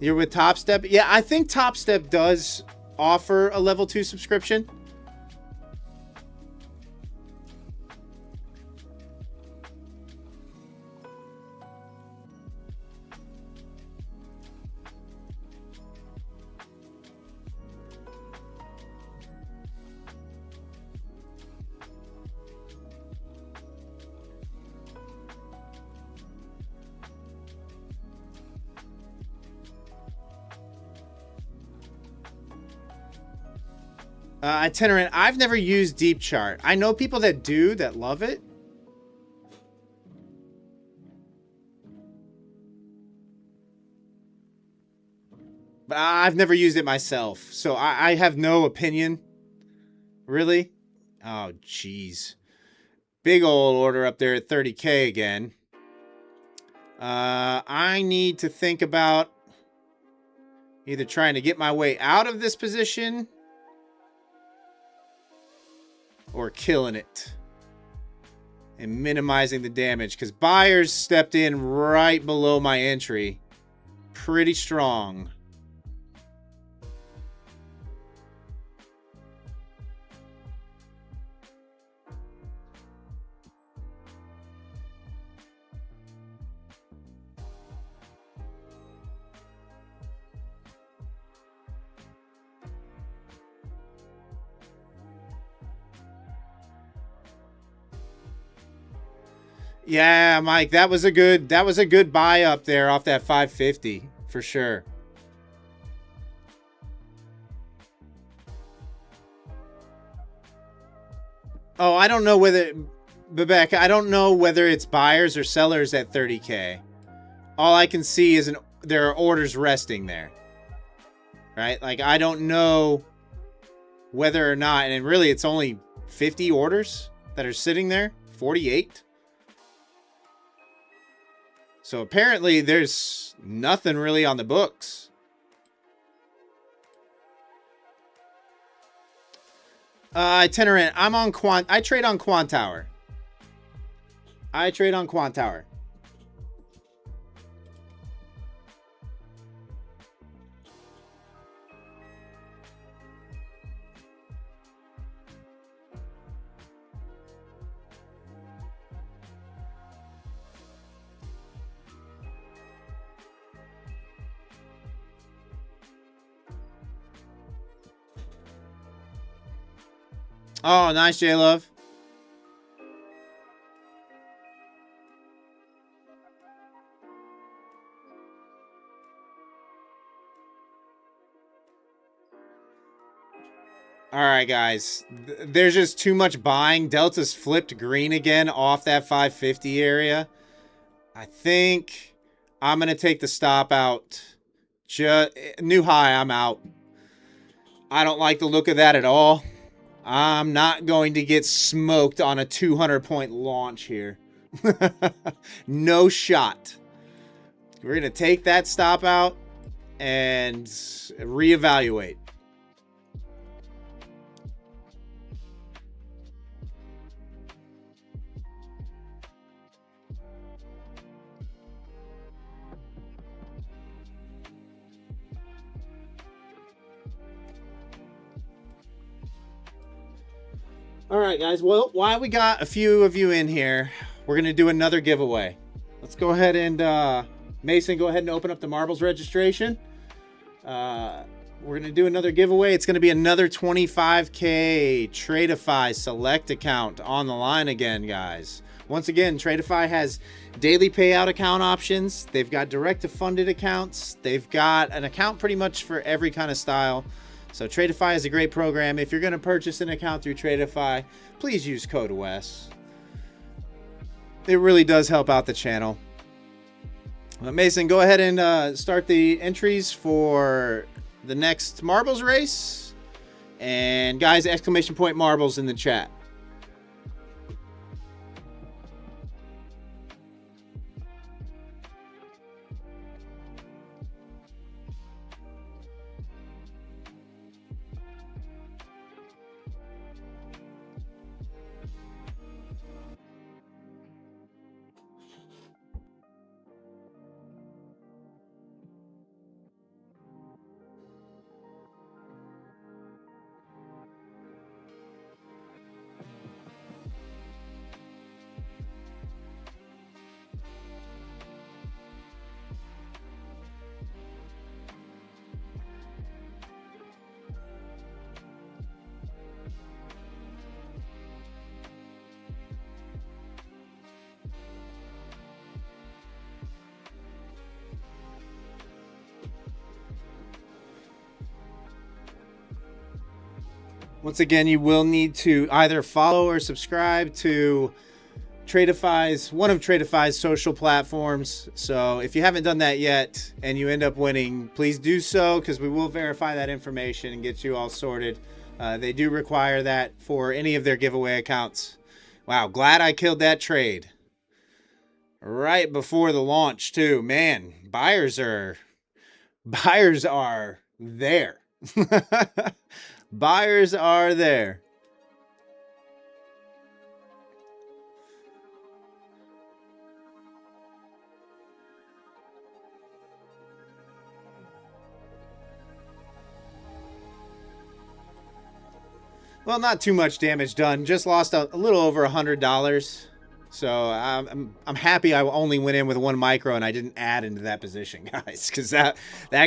You're with Top Step? Yeah, I think Top Step does offer a level 2 subscription. Itinerant, I've never used Deep Chart. I know people that do, that love it. But I've never used it myself, so I have no opinion. Really? Oh, jeez. Big old order up there at 30K again. I need to think about either trying to get my way out of this position or killing it and minimizing the damage, because buyers stepped in right below my entry pretty strong. Yeah, Mike, that was a good buy up there off that 550 for sure. Oh, I don't know whether, Vivek, I don't know whether it's buyers or sellers at 30K. All I can see is there are orders resting there. Right? Like, I don't know whether or not, and really it's only 50 orders that are sitting there, 48. So apparently there's nothing really on the books. Itinerant, I'm on I trade on Quant Tower. I trade on Quant Tower. Oh, nice, J-Love. All right, guys. There's just too much buying. Delta's flipped green again off that 550 area. I think I'm going to take the stop out. New high, I'm out. I don't like the look of that at all. I'm not going to get smoked on a 200-point launch here. No shot. We're going to take that stop out and reevaluate. All right, guys. Well, while we got a few of you in here, we're going to do another giveaway. Let's go ahead and, Mason, go ahead and open up the marbles registration. We're going to do another giveaway. It's going to be another 25K Tradeify Select account on the line again, guys. Once again, Tradeify has daily payout account options. They've got direct-to-funded accounts. They've got an account pretty much for every kind of style. So Tradeify is a great program. If you're going to purchase an account through Tradeify, please use code WES. It really does help out the channel. Mason, go ahead and start the entries for the next marbles race. And guys, exclamation point marbles in the chat. Once again, you will need to either follow or subscribe to one of Tradeify's social platforms. So if you haven't done that yet and you end up winning, please do so, because we will verify that information and get you all sorted. They do require that for any of their giveaway accounts. Wow, glad I killed that trade right before the launch too. Man, buyers are there. Buyers are there. Well, not too much damage done. Just lost a little over $100. So I'm happy I only went in with 1 micro and I didn't add into that position, guys, because that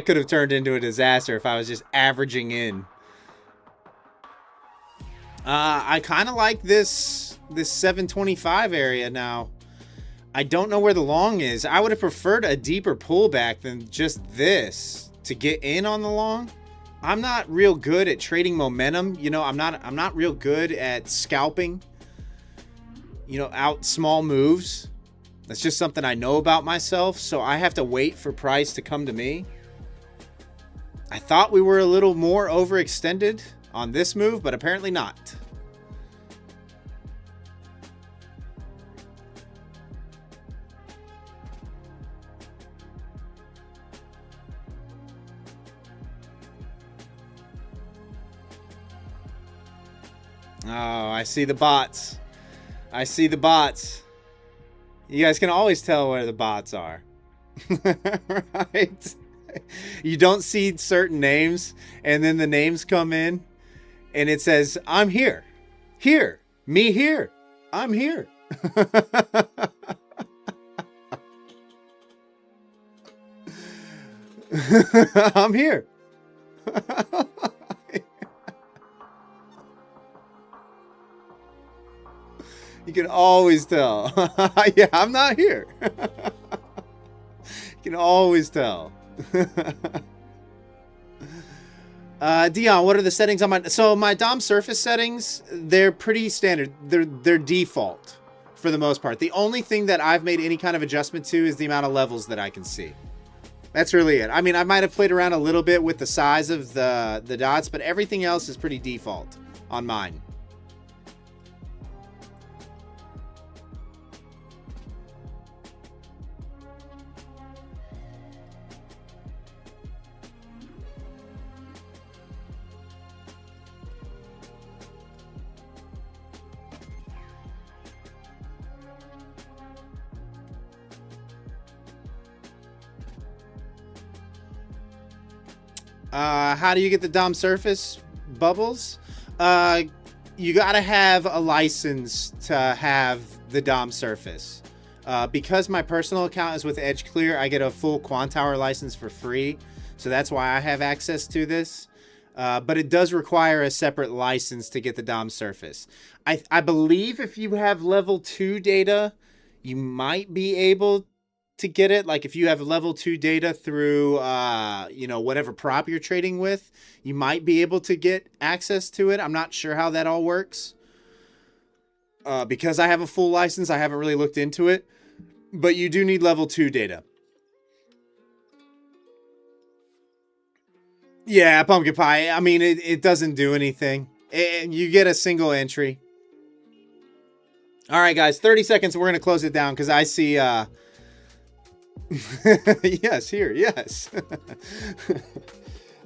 could have turned into a disaster if I was just averaging in. I kind of like this 725 area now. I don't know where the long is. I would have preferred a deeper pullback than just this to get in on the long. I'm not real good at trading momentum. You know, I'm not real good at scalping, you know, out small moves. That's just something I know about myself. So I have to wait for price to come to me. I thought we were a little more overextended on this move, but apparently not. Oh, I see the bots. I see the bots. You guys can always tell where the bots are. Right? You don't see certain names, and then the names come in, and it says, I'm here. Here. Me here. I'm here. I'm here. You can always tell. Yeah, I'm not here. You can always tell. Dion, what are the settings on my... So my DOM surface settings, they're pretty standard. They're default for the most part. The only thing that I've made any kind of adjustment to is the amount of levels that I can see. That's really it. I mean, I might have played around a little bit with the size of the dots, but everything else is pretty default on mine. How do you get the DOM surface bubbles? You gotta have a license to have the DOM surface. Because my personal account is with Edge Clear, I get a full Quantower license for free. So that's why I have access to this. But it does require a separate license to get the DOM surface. I believe if you have level 2 data, you might be able to get it. Like if you have level 2 data through you know, whatever prop you're trading with, you might be able to get access to it. I'm not sure how that all works. Because I have a full license, I haven't really looked into it. But you do need level 2 data. Yeah, pumpkin pie. I mean, it doesn't do anything. You get a single entry. All right, guys, 30 seconds. We're going to close it down because I see... yes, here, yes.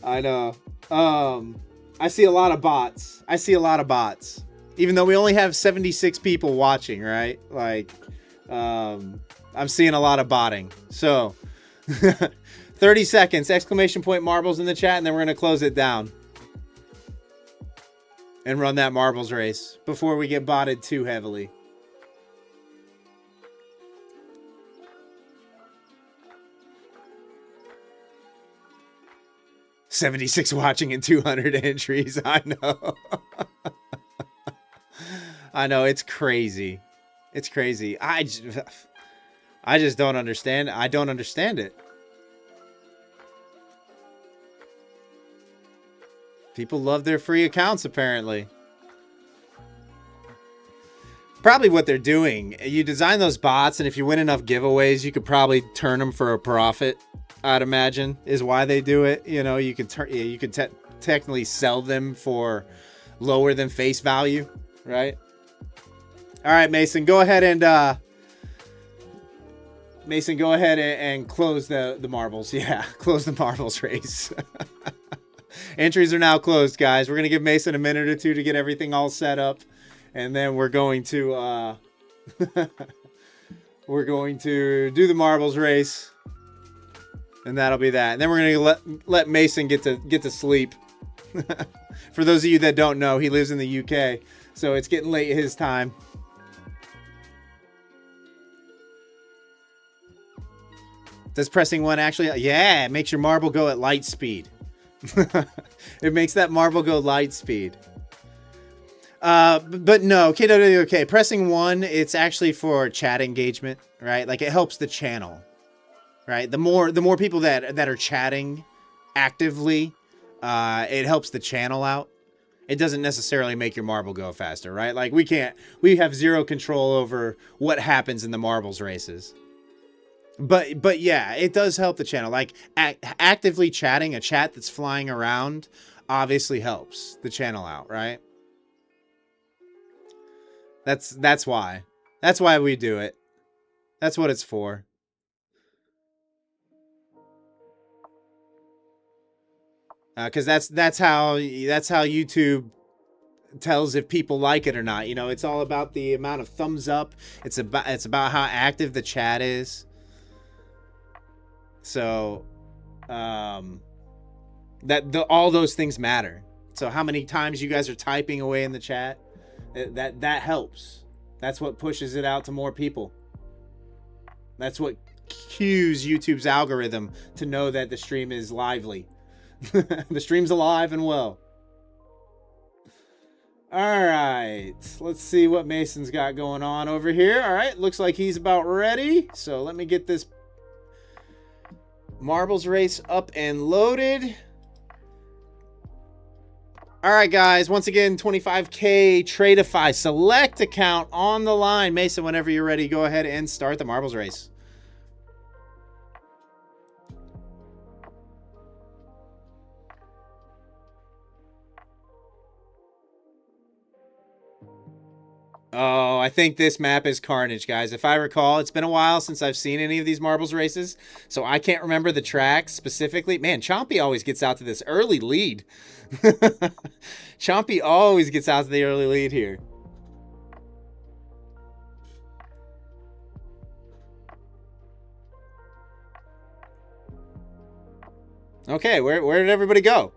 I know. I see a lot of bots. Even though we only have 76 people watching, right? Like, I'm seeing a lot of botting. So, 30 seconds, exclamation point marbles in the chat, and then we're going to close it down. And run that marbles race before we get botted too heavily. $76 watching and 200 entries. I know. I know, it's crazy. It's crazy. I just don't understand. I don't understand it. People love their free accounts, apparently. Probably what they're doing. You design those bots, and if you win enough giveaways, you could probably turn them for a profit. I'd imagine is why they do it. You know, you could technically sell them for lower than face value, right? All right, Mason, go ahead and close the marbles. Yeah, close the marbles race. Entries are now closed, guys. We're gonna give Mason a minute or two to get everything all set up, and then we're going to we're going to do the marbles race, and that'll be that. And then we're gonna let Mason get to sleep. For those of you that don't know, he lives in the UK, so it's getting late his time. Does pressing 1 actually? Yeah, it makes your marble go at light speed. It makes that marble go light speed. But no, KWK, pressing 1, it's actually for chat engagement, right? Like it helps the channel, right? The more people that are chatting actively, it helps the channel out. It doesn't necessarily make your marble go faster, right? Like we have zero control over what happens in the marbles races. But yeah, it does help the channel. Like actively chatting, a chat that's flying around obviously helps the channel out, right? That's why. That's why we do it. That's what it's for. Because that's how YouTube tells if people like it or not. You know, it's all about the amount of thumbs up. It's about how active the chat is. So, all those things matter. So how many times you guys are typing away in the chat, that helps. That's what pushes it out to more people. That's what cues YouTube's algorithm to know that the stream is lively. The stream's alive and well. All right, let's see what Mason's got going on over here. All right, looks like he's about ready. So let me get this marbles race up and loaded. All right, guys, once again, 25K Tradeify select account on the line. Mason, whenever you're ready, go ahead and start the marbles race. Oh, I think this map is carnage, guys. If I recall, it's been a while since I've seen any of these marbles races, so I can't remember the tracks specifically. Man, Chompy always gets out to this early lead. Chompy always gets out to the early lead here. Okay, where did everybody go?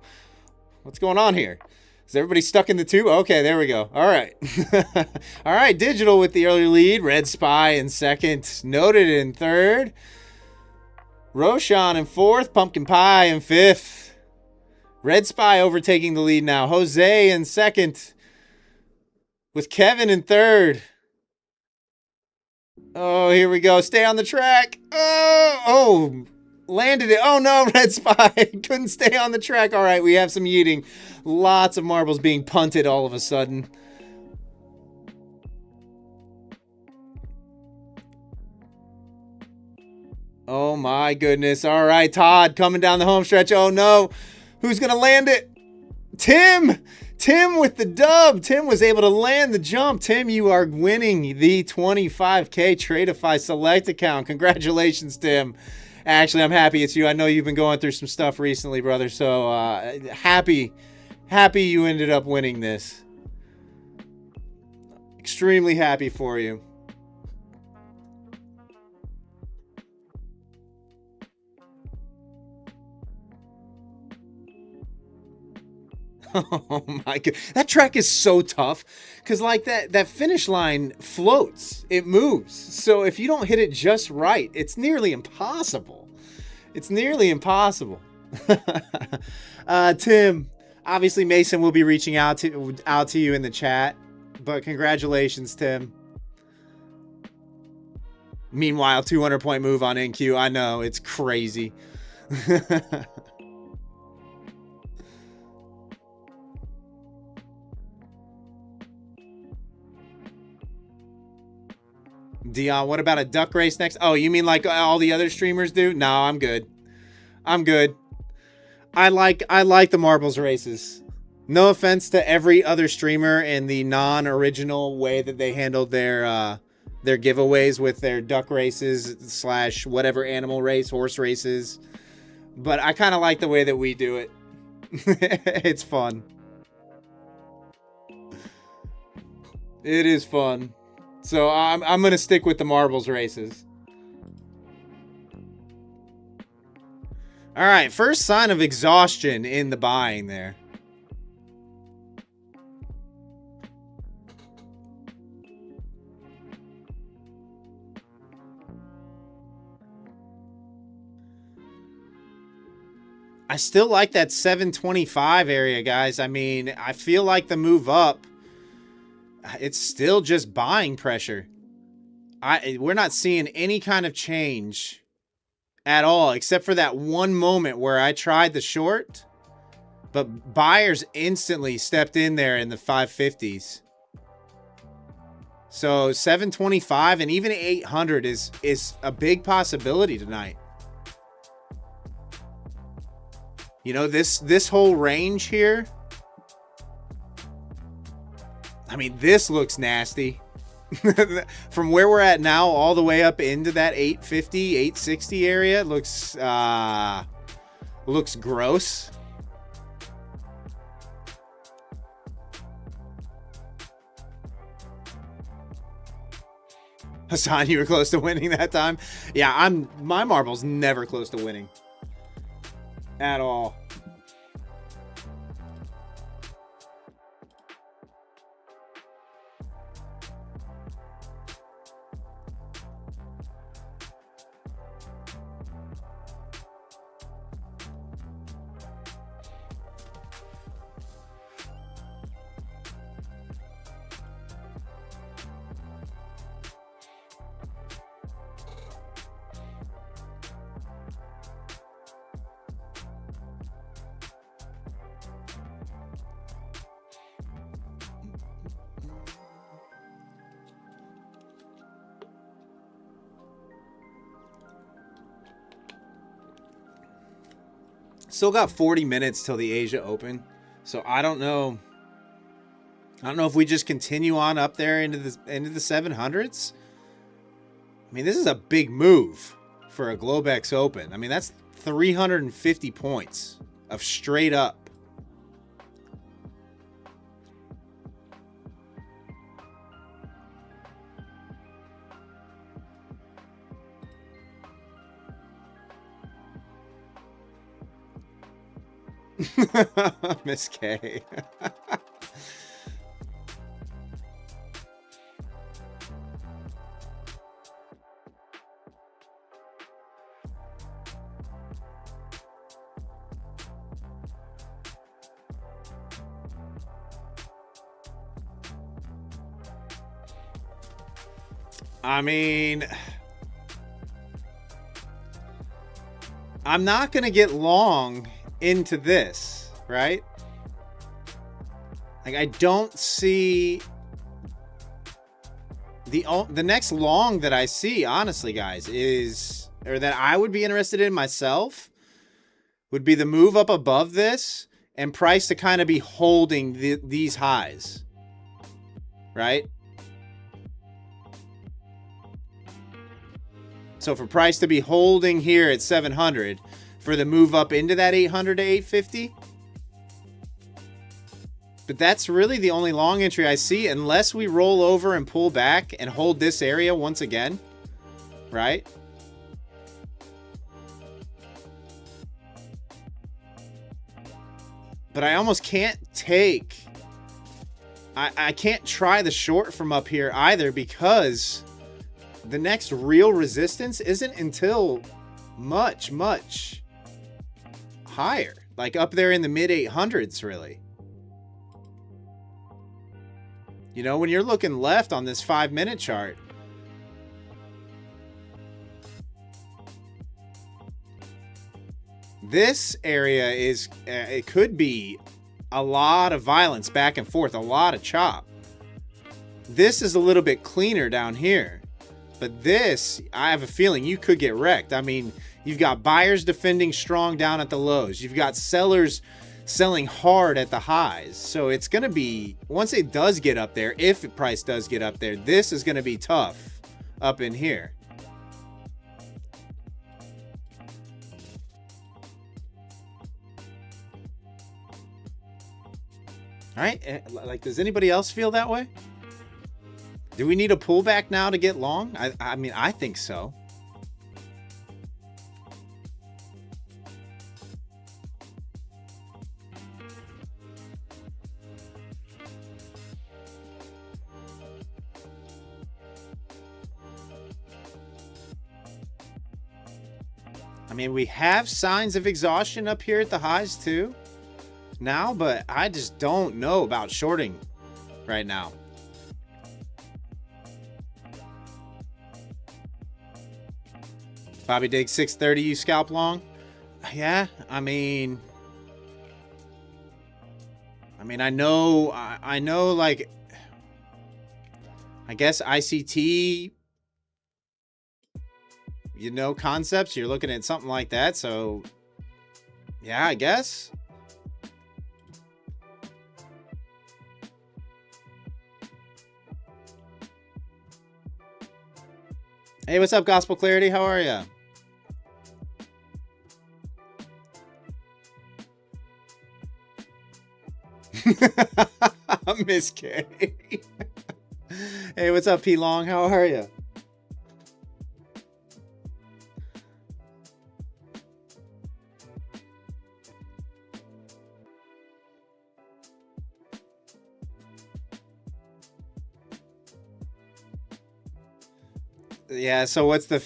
What's going on here? Is everybody stuck in the tube? Okay, there we go. All right. All right, Digital with the early lead. Red Spy in second. Noted in third. Roshan in fourth. Pumpkin Pie in fifth. Red Spy overtaking the lead now. Jose in second. With Kevin in third. Oh, here we go. Stay on the track. Oh, landed it. Oh no, Red Spy couldn't stay on the track. All right, we have some yeeting. Lots of marbles being punted all of a sudden. Oh my goodness. All right, Todd coming down the home stretch. Oh no, who's gonna land it? Tim with the dub. Tim was able to land the jump. Tim, you are winning the 25K Tradeify select account. Congratulations, Tim. Actually, I'm happy it's you. I know you've been going through some stuff recently, brother. So happy you ended up winning this. Extremely happy for you. Oh my god, that track is so tough because like that finish line floats, it moves. So if you don't hit it just right, it's nearly impossible. It's nearly impossible. Tim, obviously Mason will be reaching out to you in the chat, but congratulations, Tim. Meanwhile, 200-point move on NQ. I know, it's crazy. Dion, what about a duck race next? Oh, you mean like all the other streamers do? No, I'm good. I'm good. I like the marbles races. No offense to every other streamer in the non-original way that they handled their giveaways with their duck races / whatever animal race, horse races. But I kind of like the way that we do it. It's fun. It is fun. So I'm going to stick with the marbles races. All right, first sign of exhaustion in the buying there. I still like that 725 area, guys. I mean, I feel like the move up, it's still just buying pressure. We're not seeing any kind of change at all, except for that one moment where I tried the short, but buyers instantly stepped in there in the 550s. So 725 and even 800 is a big possibility tonight. You know, this whole range here, I mean, this looks nasty. From where we're at now all the way up into that 850, 860 area, looks gross. Hassan, you were close to winning that time. Yeah, my marble's never close to winning at all. Still got 40 minutes till the Asia Open, so I don't know. I don't know if we just continue on up there into the 700s. I mean, this is a big move for a Globex Open. I mean, that's 350 points of straight up. Miss K. I mean, I'm not going to get long into this, right? Like, I don't see the next long that I see, honestly, guys, or that I would be interested in myself, would be the move up above this and price to kind of be holding these highs, right? So for price to be holding here at 700, for the move up into that 800 to 850. But that's really the only long entry I see, unless we roll over and pull back and hold this area once again, right? But I almost can't take... I can't try the short from up here either, because the next real resistance isn't until much, much higher. Like up there in the mid 800s, really. You know, when you're looking left on this 5-minute chart, this area is, it could be a lot of violence back and forth, a lot of chop. This is a little bit cleaner down here. but this, I have a feeling you could get wrecked. I mean, you've got buyers defending strong down at the lows. You've got sellers selling hard at the highs. So it's going to be, once it does get up there, if the price does get up there, this is going to be tough up in here. All right, like, does anybody else feel that way? Do we need a pullback now to get long? I mean, I think so. I mean, we have signs of exhaustion up here at the highs too now, but I just don't know about shorting right now. Bobby Dig 630, you scalp long? Yeah, I mean, I know, like, I guess ICT, you know, concepts, you're looking at something like that. So yeah, I guess. Hey, what's up, Gospel Clarity? How are you? Miss K. Hey, what's up, P Long? How are you? Yeah, so what's the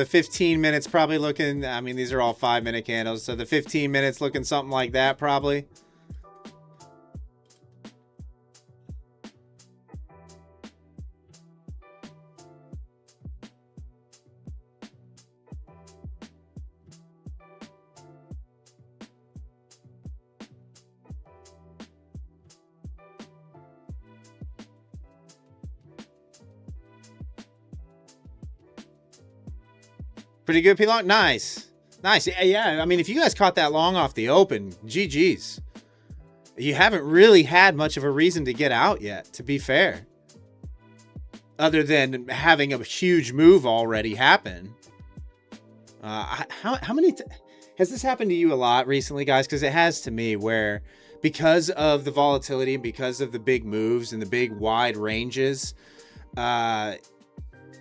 15 minutes probably looking, I mean, these are all 5-minute candles, so the 15 minutes looking something like that probably. Pretty good, P-Long? Nice. Nice. Yeah, I mean, if you guys caught that long off the open, GG's. You haven't really had much of a reason to get out yet, to be fair. Other than having a huge move already happen. How many... has this happened to you a lot recently, guys? Because it has to me, where because of the volatility and because of the big moves and the big wide ranges,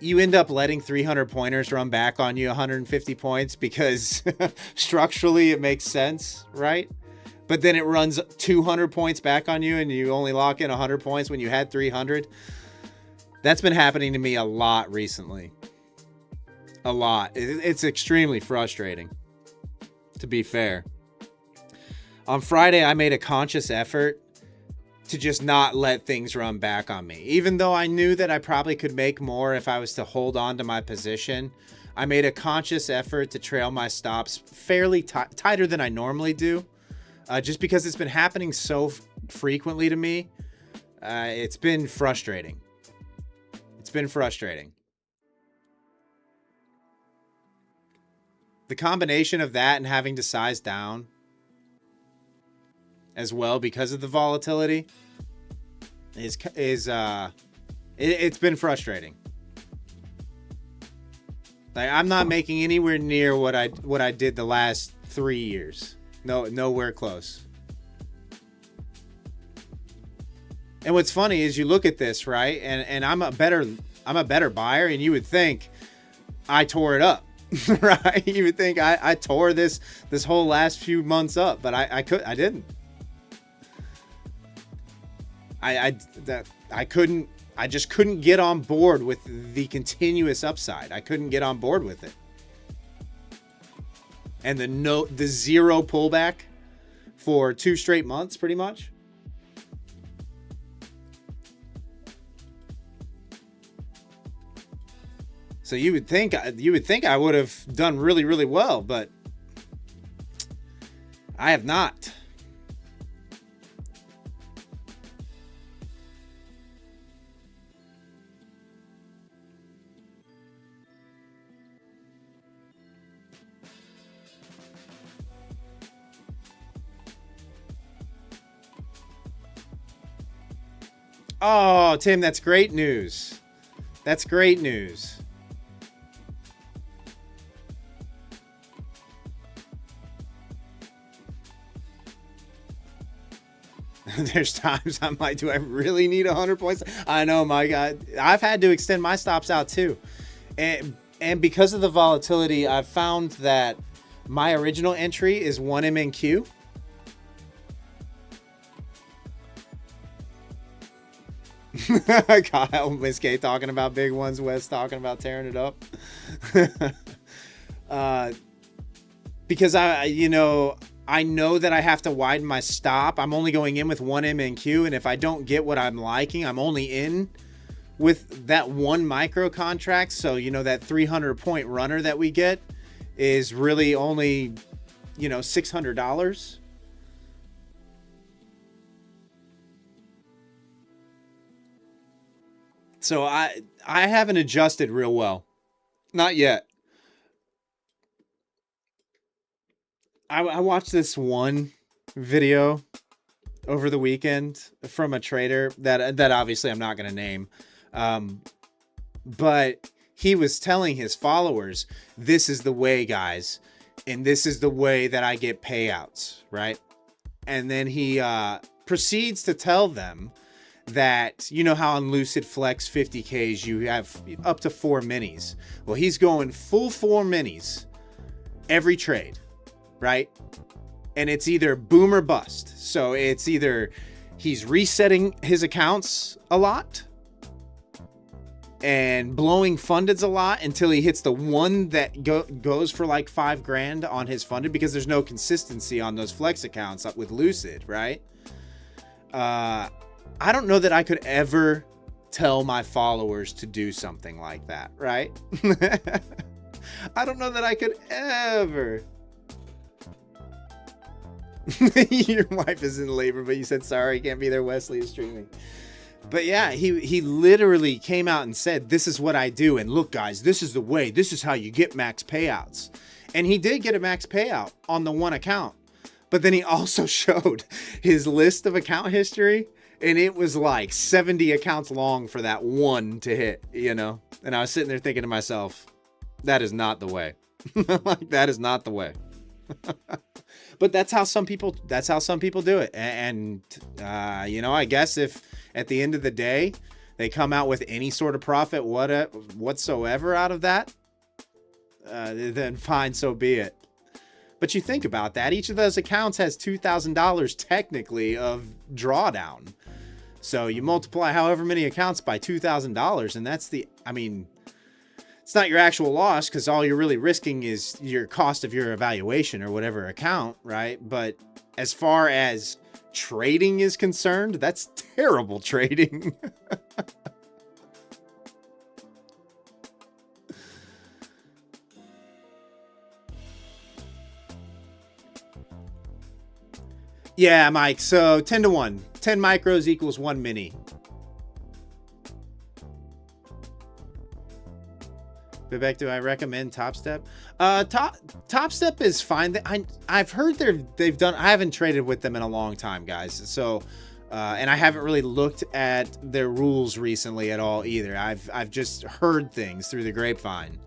you end up letting 300 pointers run back on you 150 points because structurally it makes sense, right? But then it runs 200 points back on you and you only lock in 100 points when you had 300. That's been happening to me a lot recently. A lot. It's extremely frustrating, to be fair. On Friday, I made a conscious effort to just not let things run back on me. Even though I knew that I probably could make more if I was to hold on to my position, I made a conscious effort to trail my stops fairly tighter than I normally do. Just because it's been happening so frequently to me, it's been frustrating. It's been frustrating. The combination of that and having to size down as well because of the volatility it's been frustrating. Like, I'm not making anywhere near what I did the last 3 years. Nowhere close. And what's funny is you look at this, right? And I'm a better buyer, and you would think I tore it up. Right? You would think I tore this whole last few months up, but I didn't. I just couldn't get on board with the continuous upside. I couldn't get on board with it. And the zero pullback for 2 straight months, pretty much. So you would think I would have done really, really well, but I have not. Oh, Tim, that's great news. That's great news. There's times I'm like, do I really need 100 points? I know, my God. I've had to extend my stops out too. And because of the volatility, I've found that my original entry is 1 MNQ. Kyle, Miss K talking about big ones, Wes talking about tearing it up. Because I know that I have to widen my stop. I'm only going in with 1 MNQ, and if I don't get what I'm liking, I'm only in with that one micro contract. So, that 300 point runner that we get is really only, $600. So I haven't adjusted real well. Not yet. I watched this one video over the weekend from a trader that obviously I'm not going to name. But he was telling his followers, this is the way, guys. And this is the way that I get payouts, right? And then he proceeds to tell them that, how on Lucid Flex 50Ks you have up to 4 minis. Well, he's going full 4 minis every trade, right? And it's either boom or bust. So it's either he's resetting his accounts a lot and blowing fundeds a lot until he hits the one that goes for like $5,000 on his funded, because there's no consistency on those flex accounts with Lucid, right? I don't know that I could ever tell my followers to do something like that, right? I don't know that I could ever. Your wife is in labor, but you said sorry, can't be there. Wesley is streaming. But yeah, he literally came out and said, this is what I do. And look, guys, this is the way. This is how you get max payouts. And he did get a max payout on the one account. But then he also showed his list of account history. And it was like 70 accounts long for that one to hit, And I was sitting there thinking to myself, that is not the way. Like, that is not the way. But that's how some people do it. And I guess if at the end of the day, they come out with any sort of profit whatsoever out of that, then fine, so be it. But you think about that. Each of those accounts has $2,000 technically of drawdown. So you multiply however many accounts by $2,000, and that's it's not your actual loss, because all you're really risking is your cost of your evaluation or whatever account, right? But as far as trading is concerned, that's terrible trading. Yeah, Mike. So 10 to 1. 10 micros equals 1 mini. Vivek, do I recommend Top Step? Top Step is fine. I've heard they've done. I haven't traded with them in a long time, guys. So, and I haven't really looked at their rules recently at all either. I've just heard things through the grapevine.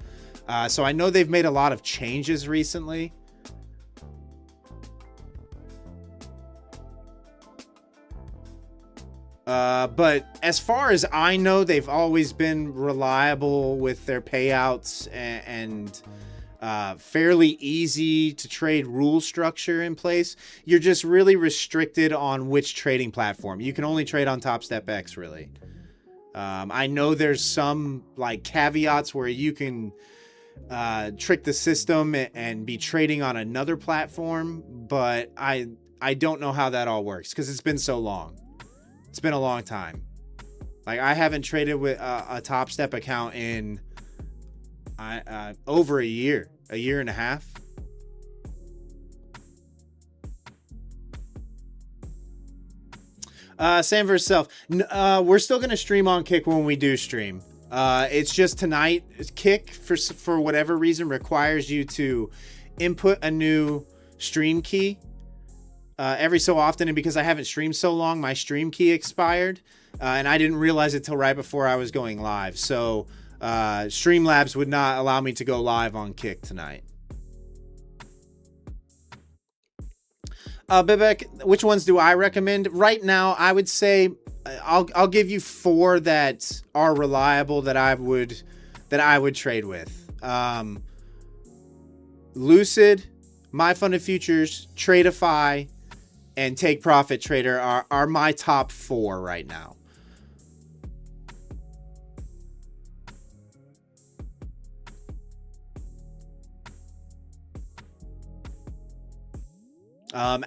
So I know they've made a lot of changes recently. But as far as I know, they've always been reliable with their payouts and fairly easy to trade rule structure in place. You're just really restricted on which trading platform. You can only trade on Top Step X, really. I know there's some like caveats where you can trick the system and be trading on another platform, but I don't know how that all works because it's been so long. It's been a long time. Like, I haven't traded with a Top Step account in over a year and a half. Sam vs. Self. We're still going to stream on Kick when we do stream. It's just tonight. Kick, for whatever reason, requires you to input a new stream key every so often, and because I haven't streamed so long, my stream key expired, and I didn't realize it till right before I was going live. So Streamlabs would not allow me to go live on Kick tonight. Bibek, which ones do I recommend? Right now, I would say I'll give you 4 that are reliable that I would trade with. Lucid, My Funded Futures, Tradeify, and Take Profit Trader are my top 4 right now.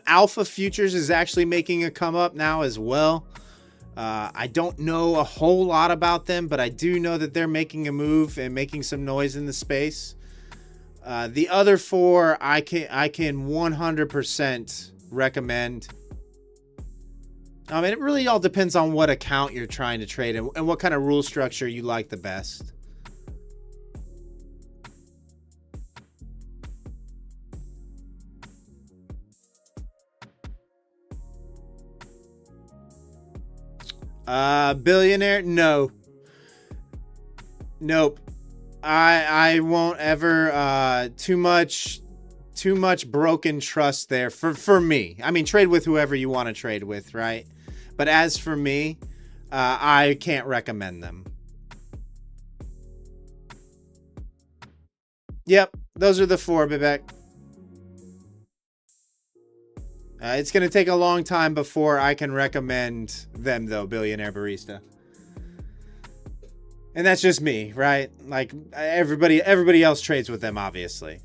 Alpha Futures is actually making a come up now as well. I don't know a whole lot about them, but I do know that they're making a move and making some noise in the space. The other 4 I can 100% recommend. I mean, it really all depends on what account you're trying to trade and what kind of rule structure you like the best. Billionaire? No. Nope. I won't ever, too much broken trust there for me. I mean, trade with whoever you want to trade with, right? But as for me, I can't recommend them. Yep. Those are the 4, Bibek. It's going to take a long time before I can recommend them, though, Billionaire Barista. And that's just me, right? Like, everybody else trades with them, obviously.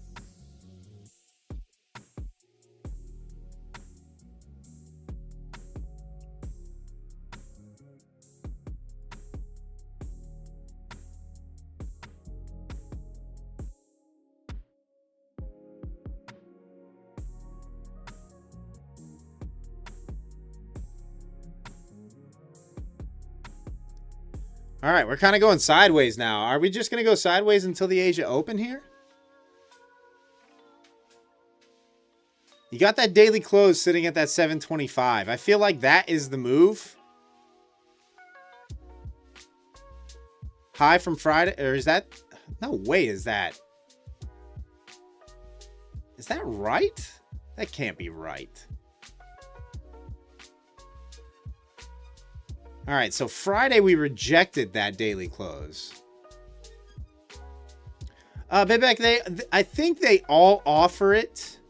All right, we're kind of going sideways now. Are we just going to go sideways until the Asia Open here? You got that daily close sitting at that 725. I feel like that is the move. High from Friday, or is that? No way is that. Is that right? That can't be right. All right, so Friday we rejected that daily close. Bibek, I think they all offer it.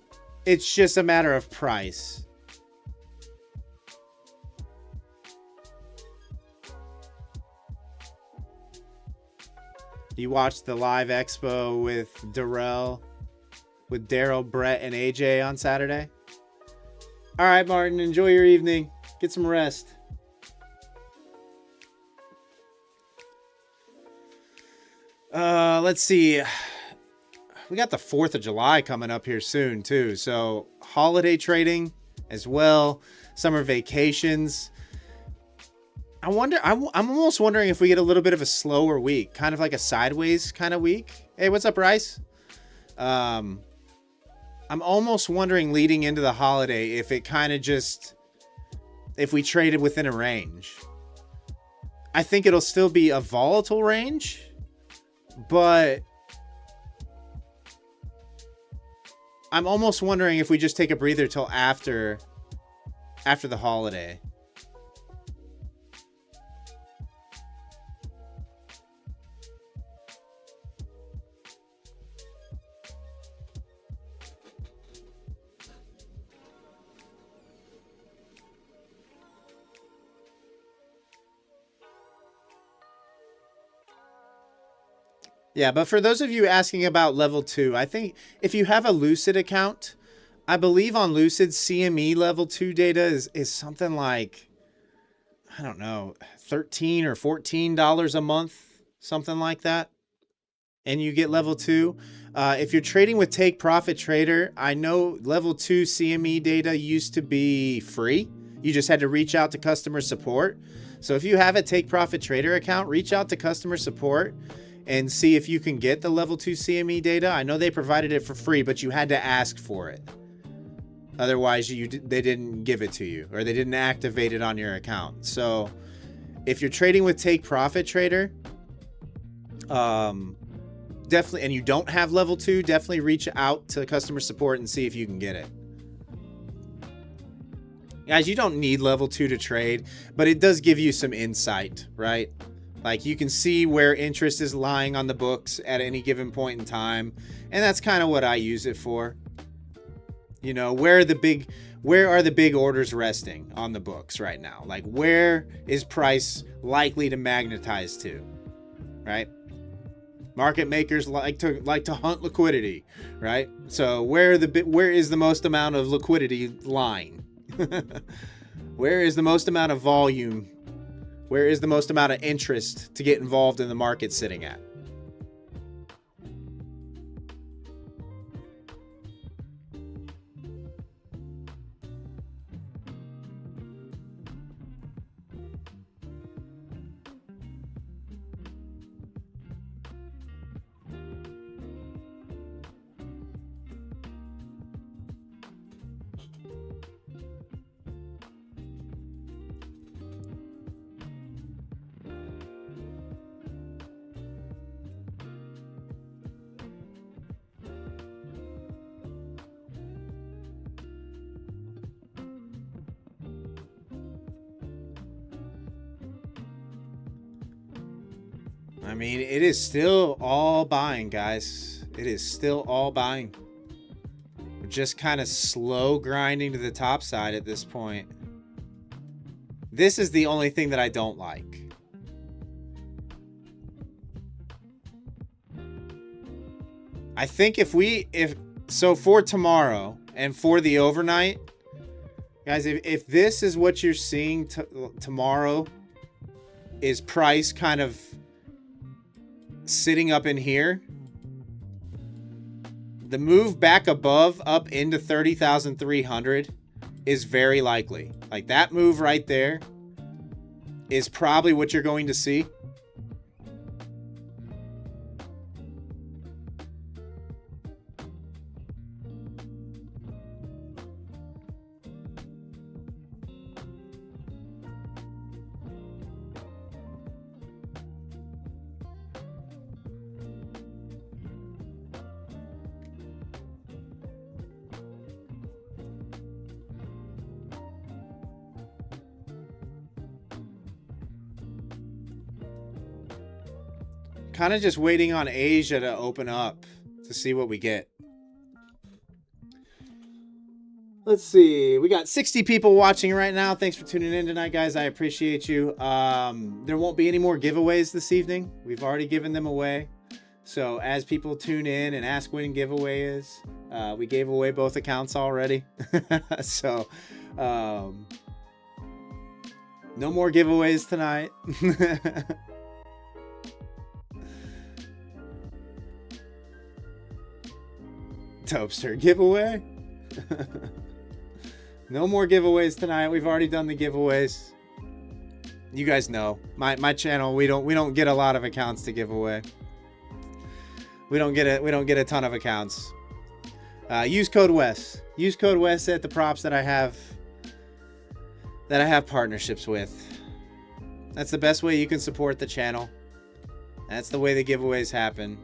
It's just a matter of price. You watched the live expo with Daryl, Brett, and AJ on Saturday? All right, Martin, enjoy your evening. Get some rest. Let's see. We got the 4th of July coming up here soon too. So holiday trading as well. Summer vacations. I'm almost wondering if we get a little bit of a slower week, kind of like a sideways kind of week. Hey, what's up, Bryce? I'm almost wondering leading into the holiday if it kind of just, if we traded within a range. I think it'll still be a volatile range, but I'm almost wondering if we just take a breather till after the holiday. Yeah, but for those of you asking about level 2, I think if you have a Lucid account, I believe on Lucid CME level 2 data is something like, I don't know, $13 or $14 a month, something like that. And you get level 2. If you're trading with Take Profit Trader, I know level 2 CME data used to be free. You just had to reach out to customer support. So if you have a Take Profit Trader account, reach out to customer support and see if you can get the level 2 CME data. I know they provided it for free, but you had to ask for it. Otherwise, they didn't give it to you, or they didn't activate it on your account. So if you're trading with Take Profit Trader, definitely, and you don't have level 2, definitely reach out to customer support and see if you can get it. Guys, you don't need level 2 to trade, but it does give you some insight, right? Like, you can see where interest is lying on the books at any given point in time. And that's kind of what I use it for. You know, where are the big orders resting on the books right now? Like, where is price likely to magnetize to, right? Market makers like to hunt liquidity, right? So where is the most amount of liquidity lying? Where is the most amount of volume? Where is the most amount of interest to get involved in the market sitting at? I mean, it is still all buying, guys. It is still all buying. We're just kind of slow grinding to the top side at this point. This is the only thing that I don't like. I think so for tomorrow and for the overnight, guys, if this is what you're seeing tomorrow, is price kind of sitting up in here, the move back above up into 30,300 is very likely. Like, that move right there is probably what you're going to see. Kind of just waiting on Asia to open up to see what we get. Let's see. We got 60 people watching right now. Thanks for tuning in tonight, guys. I appreciate you. There won't be any more giveaways this evening. We've already given them away. So as people tune in and ask when giveaway is, we gave away both accounts already. So no more giveaways tonight. Topster giveaway. No more giveaways tonight. We've already done the giveaways. You guys know my channel. We don't get a lot of accounts to give away. We don't get a ton of accounts. Use code Wes. Use code Wes at the props that I have partnerships with. That's the best way you can support the channel. That's the way the giveaways happen.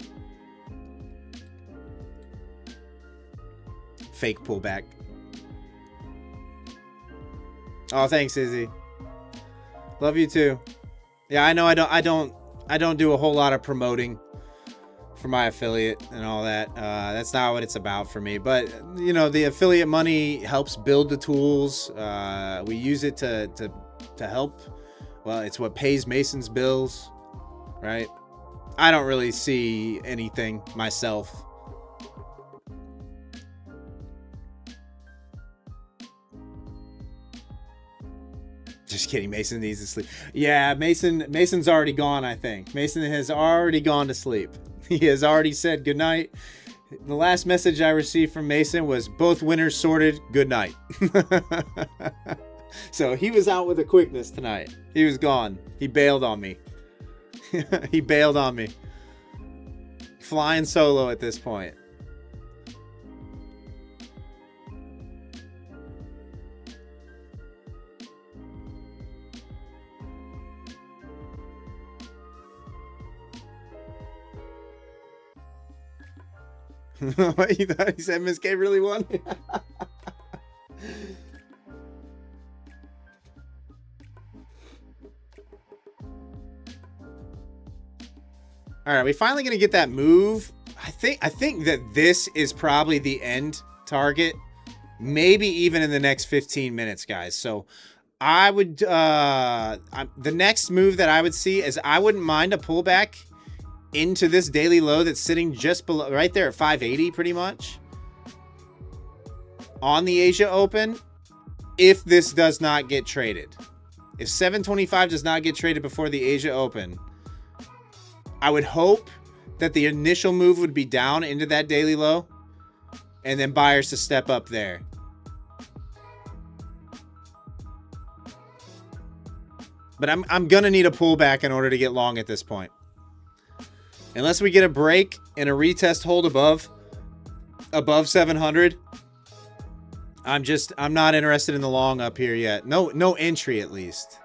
Fake pullback. Oh, thanks, Izzy. Love you too. Yeah, I know I don't do a whole lot of promoting for my affiliate and all that. That's not what it's about for me. But you know, the affiliate money helps build the tools. We use it to help. Well, it's what pays Mason's bills, right? I don't really see anything myself. Just kidding. Mason needs to sleep. Yeah, Mason's already gone, I think. Mason has already gone to sleep. He has already said good night. The last message I received from Mason was both winners sorted. Good night. So he was out with a quickness tonight. He was gone. He bailed on me. He bailed on me. Flying solo at this point. What, you thought he said Miss K really won? All right, we finally gonna get that move. I think that this is probably the end target, maybe even in the next 15 minutes, guys. So I would the next move that I would see is I wouldn't mind a pullback into this daily low that's sitting just below, right there at 580, pretty much on the Asia Open. If this does not get traded, if 725 does not get traded before the Asia Open, I would hope that the initial move would be down into that daily low and then buyers to step up there. But I'm going to need a pullback in order to get long at this point. Unless we get a break and a retest hold above 700, I'm not interested in the long up here yet. No entry at least.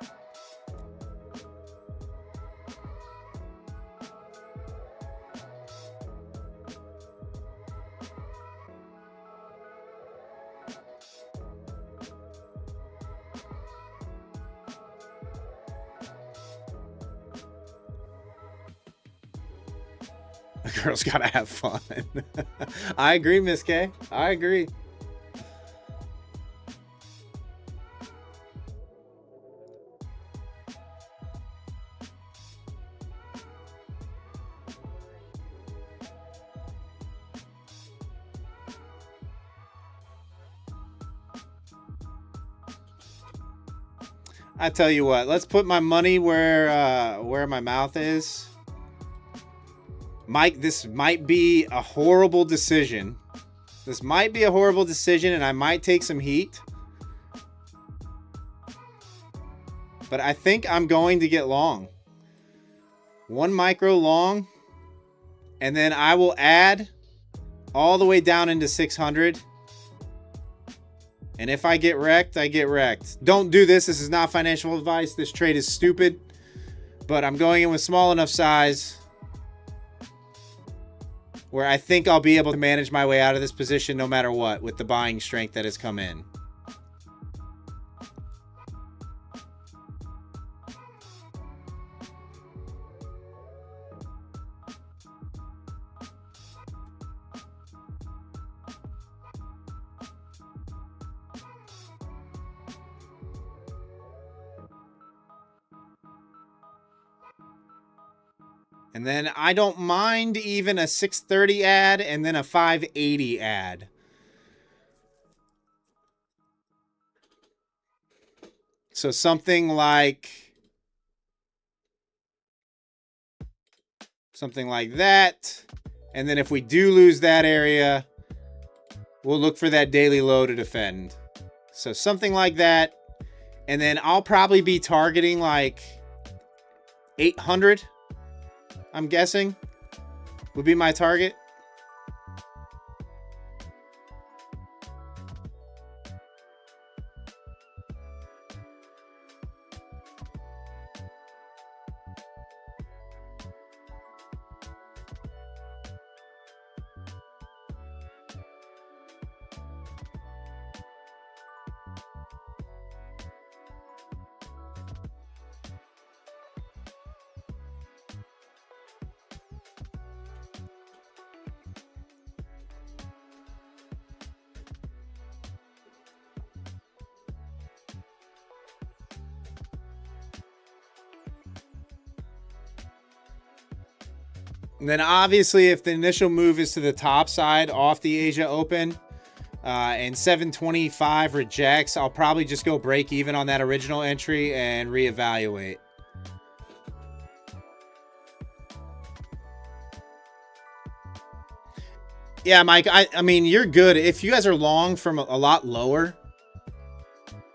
The girl's gotta have fun. I agree, Miss K. I agree. I tell you what, let's put my money where my mouth is. Mike, this might be a horrible decision. This might be a horrible decision, and I might take some heat. But I think I'm going to get long. 1 micro long. And then I will add all the way down into 600. And if I get wrecked, I get wrecked. Don't do this. This is not financial advice. This trade is stupid. But I'm going in with small enough size where I think I'll be able to manage my way out of this position no matter what with the buying strength that has come in. And then I don't mind even a 630 ad and then a 580 ad. So something like that. And then if we do lose that area, we'll look for that daily low to defend. So something like that. And then I'll probably be targeting like 800. I'm guessing would be my target. And then obviously if the initial move is to the top side off the Asia Open and 725 rejects, I'll probably just go break even on that original entry and reevaluate. Yeah, Mike, I mean, you're good. If you guys are long from a lot lower,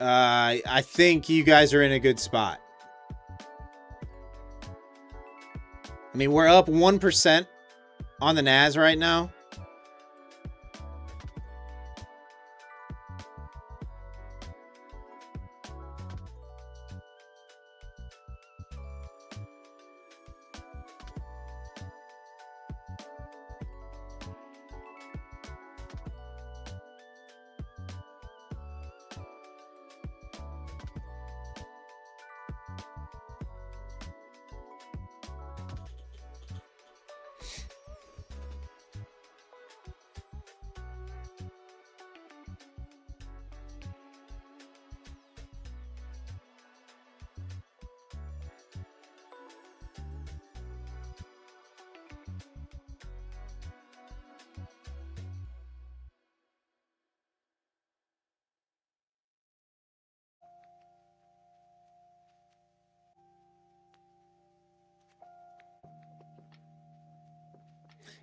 I think you guys are in a good spot. I mean, we're up 1% on the NAS right now.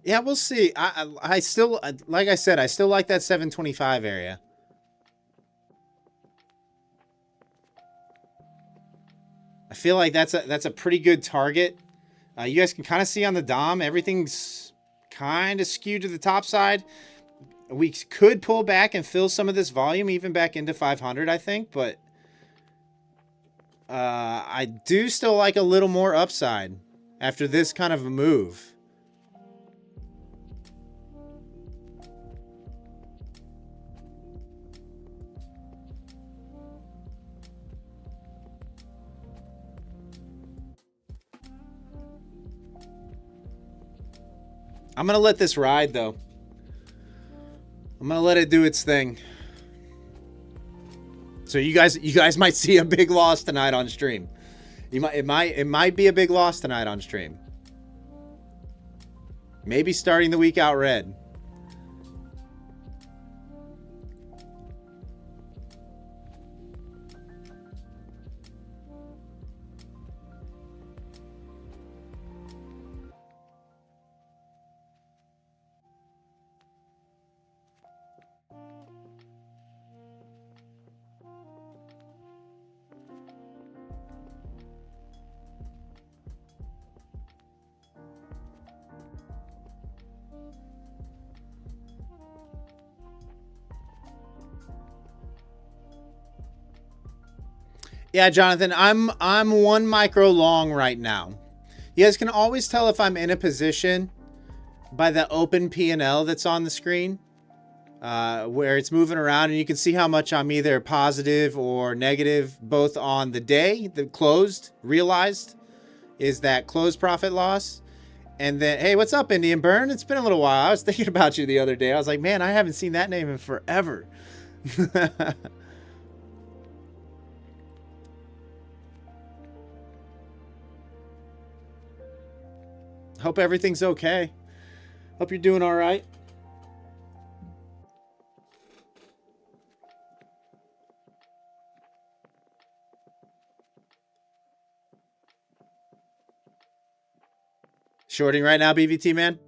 Yeah, we'll see. I still, like I said, I still like that 725 area. I feel like that's a pretty good target. You guys can kind of see on the DOM, everything's kind of skewed to the top side. We could pull back and fill some of this volume even back into 500, I think, but I do still like a little more upside after this kind of a move. I'm going to let this ride, though. I'm going to let it do its thing. So you guys might see a big loss tonight on stream. It might be a big loss tonight on stream. Maybe starting the week out red. Yeah, Jonathan, I'm 1 micro long right now. You guys can always tell if I'm in a position by the open P&L that's on the screen, where it's moving around, and you can see how much I'm either positive or negative, both on the day, the closed, realized, is that closed profit loss. And then, hey, what's up, Indian Burn? It's been a little while. I was thinking about you the other day. I was like, man, I haven't seen that name in forever. Hope everything's okay. Hope you're doing all right. Shorting right now, BVT man?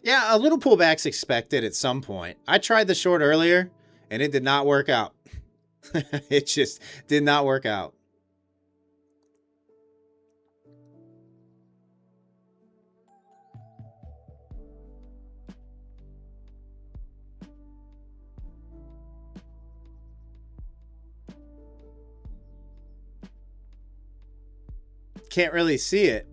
Yeah, a little pullback's expected at some point. I tried the short earlier, and it did not work out. It just did not work out. Can't really see it.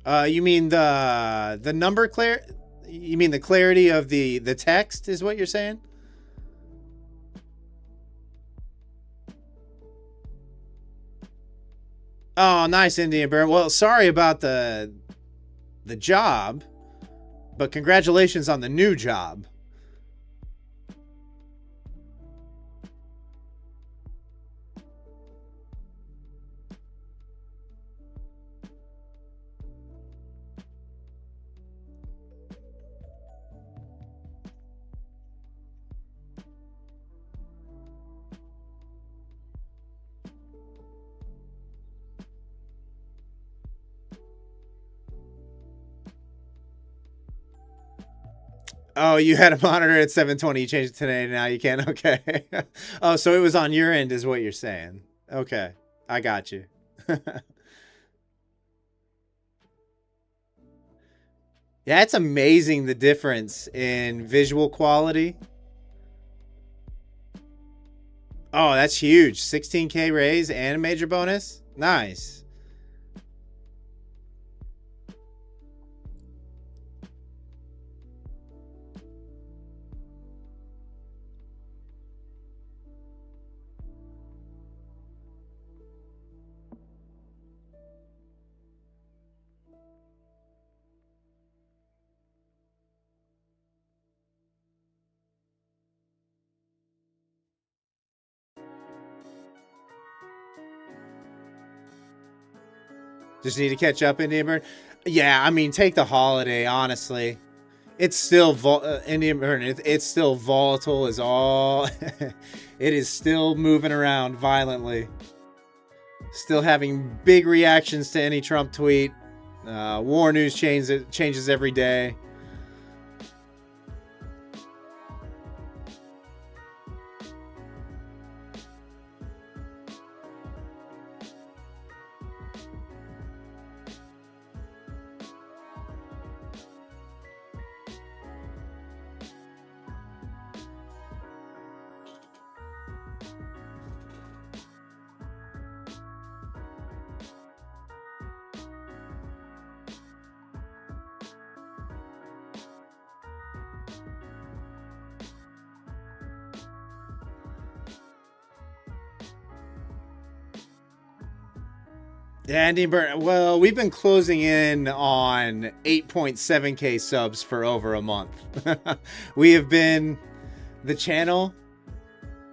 You mean the number clear? You mean the clarity of the text is what you're saying? Oh, nice, Indian Bear. Well, sorry about the job, but congratulations on the new job. Oh, you had a monitor at 720. You changed it today. Now you can't. Okay. Oh, so it was on your end is what you're saying. Okay. I got you. Yeah, it's amazing the difference in visual quality. Oh, that's huge. 16K raise and a major bonus. Nice. Just need to catch up, Indian Burn. Yeah, I mean, take the holiday, honestly. It's still Indian Burn. It's still volatile as all. It is still moving around violently. Still having big reactions to any Trump tweet. War news changes every day. Andy Burn. Well, we've been closing in on 8.7K subs for over a month. We have been the channel.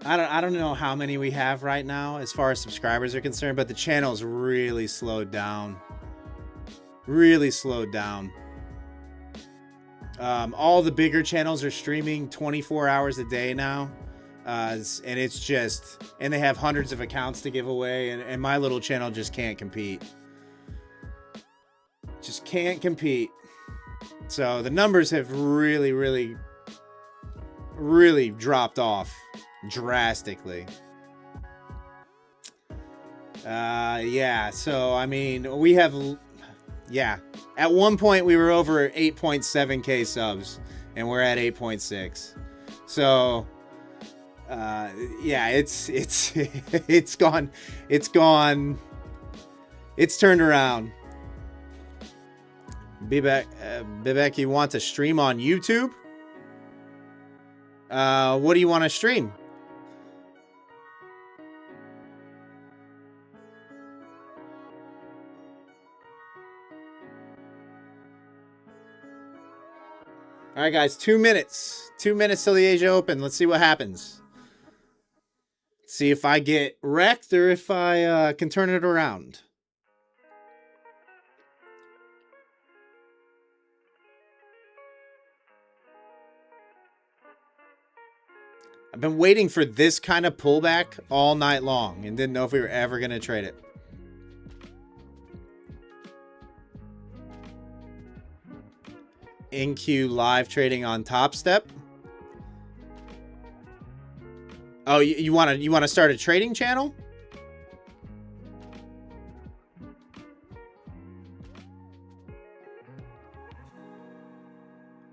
I don't know how many we have right now as far as subscribers are concerned, but the channel's really slowed down. Really slowed down. All the bigger channels are streaming 24 hours a day now. And it's just, and they have hundreds of accounts to give away, and my little channel just can't compete. Just can't compete. So the numbers have really dropped off drastically. Yeah, so I mean, we have, yeah, at one point we were over 8.7K subs, and we're at 8.6. So yeah, it's gone, it's turned around. Bibek, you want to stream on YouTube? What do you want to stream? All right, guys, 2 minutes. 2 minutes till the Asia Open. Let's see what happens. See if I get wrecked or if I can turn it around. I've been waiting for this kind of pullback all night long and didn't know if we were ever going to trade it. NQ live trading on Top Step. Oh, you want to start a trading channel?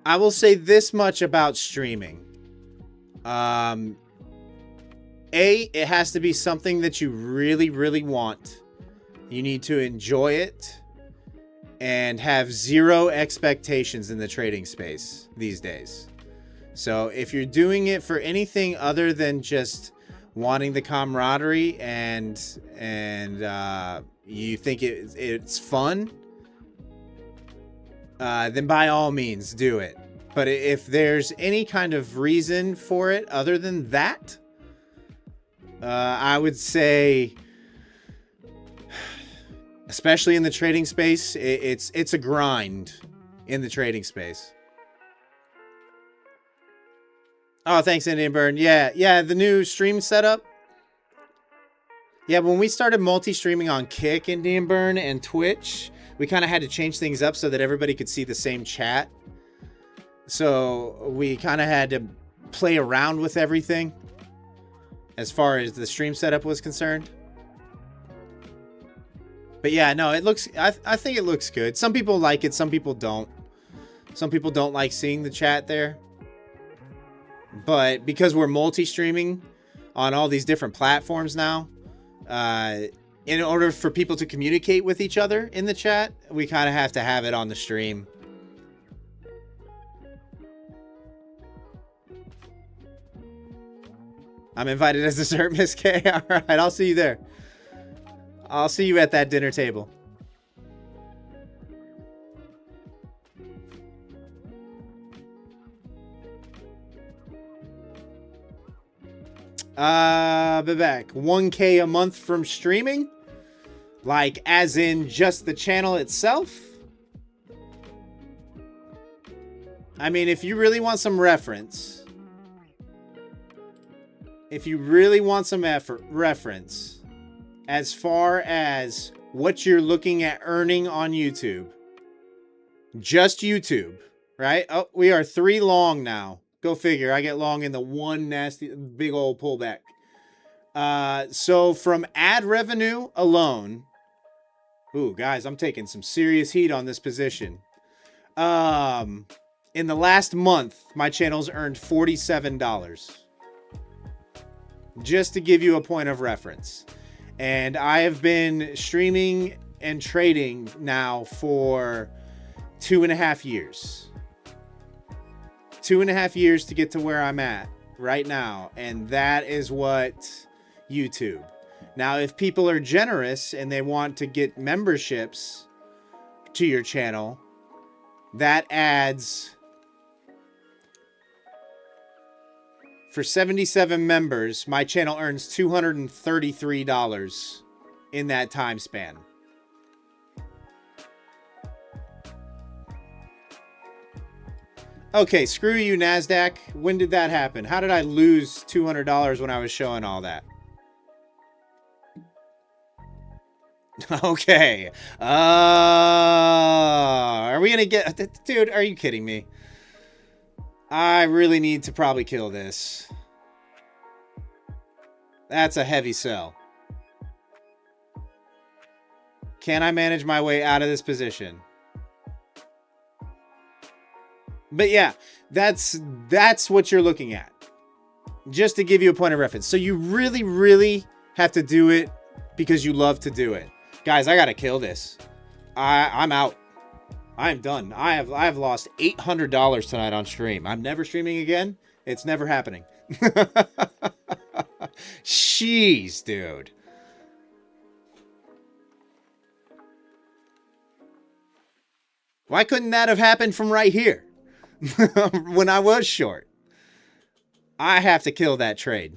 I will say this much about streaming. It has to be something that you really want. You need to enjoy it and have zero expectations in the trading space these days. So if you're doing it for anything other than just wanting the camaraderie and you think it's fun, then by all means do it. But if there's any kind of reason for it other than that, I would say, especially in the trading space, it's a grind in the trading space. Oh, thanks, Indian Burn. Yeah, the new stream setup. Yeah, when we started multi-streaming on Kick, Indian Burn, and Twitch, we kind of had to change things up so that everybody could see the same chat. So we kind of had to play around with everything as far as the stream setup was concerned. But yeah, no, it looks, I think it looks good. Some people like it, some people don't. Some people don't like seeing the chat there. But because we're multi-streaming on all these different platforms now, in order for people to communicate with each other in the chat, we kind of have to have it on the stream. I'm invited as dessert, Miss K. All right, I'll see you there. I'll see you at that dinner table. Vivek, 1K a month from streaming? Like, as in just the channel itself? I mean, if you really want some reference, reference, as far as what you're looking at earning on YouTube, just YouTube, right? Oh, we are 3 long now. Go figure. I get long in the one nasty big old pullback. So from ad revenue alone, ooh, guys, I'm taking some serious heat on this position. In the last month, my channel's earned $47. Just to give you a point of reference. And I have been streaming and trading now for 2.5 years. 2.5 years to get to where I'm at right now. And that is what YouTube. Now, if people are generous and they want to get memberships to your channel, that adds, for 77 members, my channel earns $233 in that time span. Okay, screw you, Nasdaq. When did that happen? How did I lose $200 when I was showing all that? Okay. Are we gonna get... Dude, are you kidding me? I really need to probably kill this. That's a heavy sell. Can I manage my way out of this position? But yeah, that's what you're looking at. Just to give you a point of reference. So you really, really have to do it because you love to do it. Guys, I gotta kill this. I'm out. I'm done. I've lost $800 tonight on stream. I'm never streaming again. It's never happening. Jeez, dude. Why couldn't that have happened from right here? When I was short. I have to kill that trade.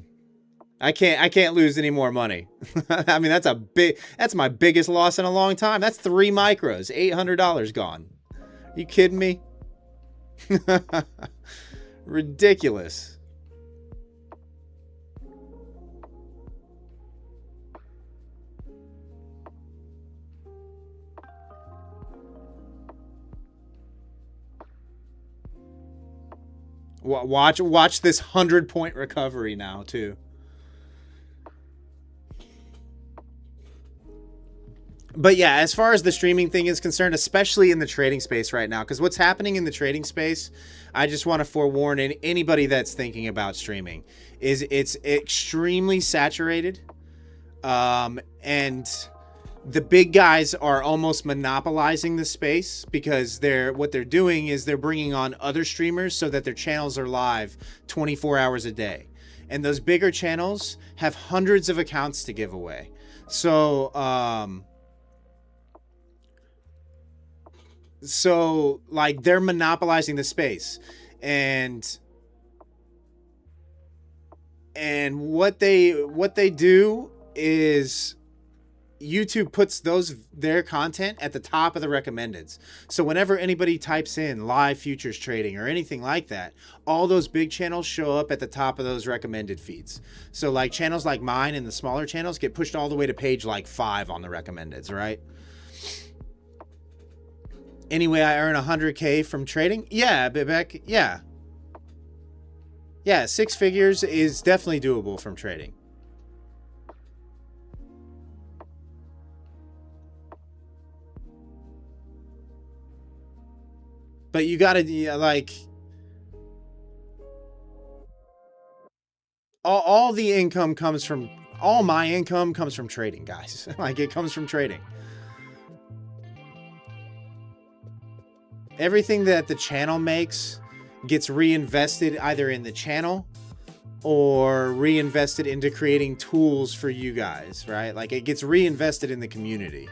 I can't lose any more money. I mean, that's my biggest loss in a long time. That's 3 micros, $800 gone. Are you kidding me? Ridiculous. Watch this 100-point recovery now too. But yeah, as far as the streaming thing is concerned, especially in the trading space right now, because what's happening in the trading space, I just want to forewarn anybody that's thinking about streaming, is it's extremely saturated, and the big guys are almost monopolizing the space because what they're doing is they're bringing on other streamers so that their channels are live 24 hours a day. And those bigger channels have hundreds of accounts to give away. So, like, they're monopolizing the space. And what they do is YouTube puts their content at the top of the recommendeds. So whenever anybody types in live futures trading or anything like that, all those big channels show up at the top of those recommended feeds. So like channels like mine and the smaller channels get pushed all the way to page like 5 on the recommendeds, right? Anyway, I earn 100K from trading. Yeah, Bibek. Yeah. Yeah, 6 figures is definitely doable from trading. But you gotta, like, all the income comes from, all my income comes from trading, guys. Like, it comes from trading. Everything that the channel makes gets reinvested either in the channel or reinvested into creating tools for you guys, right? Like, it gets reinvested in the community.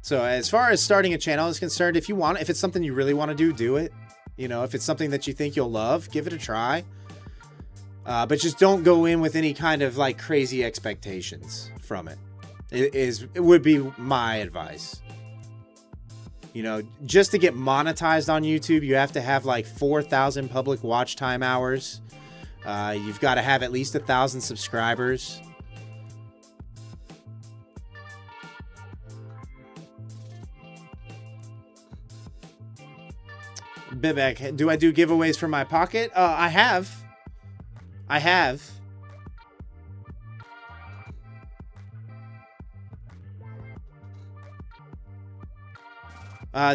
So as far as starting a channel is concerned, if it's something you really want to do it. You know, if it's something that you think you'll love, give it a try. But just don't go in with any kind of like crazy expectations from it. It would be my advice. You know, just to get monetized on YouTube, you have to have like 4,000 public watch time hours. You've got to have at least 1,000 subscribers. Bibek, do I do giveaways from my pocket? I have.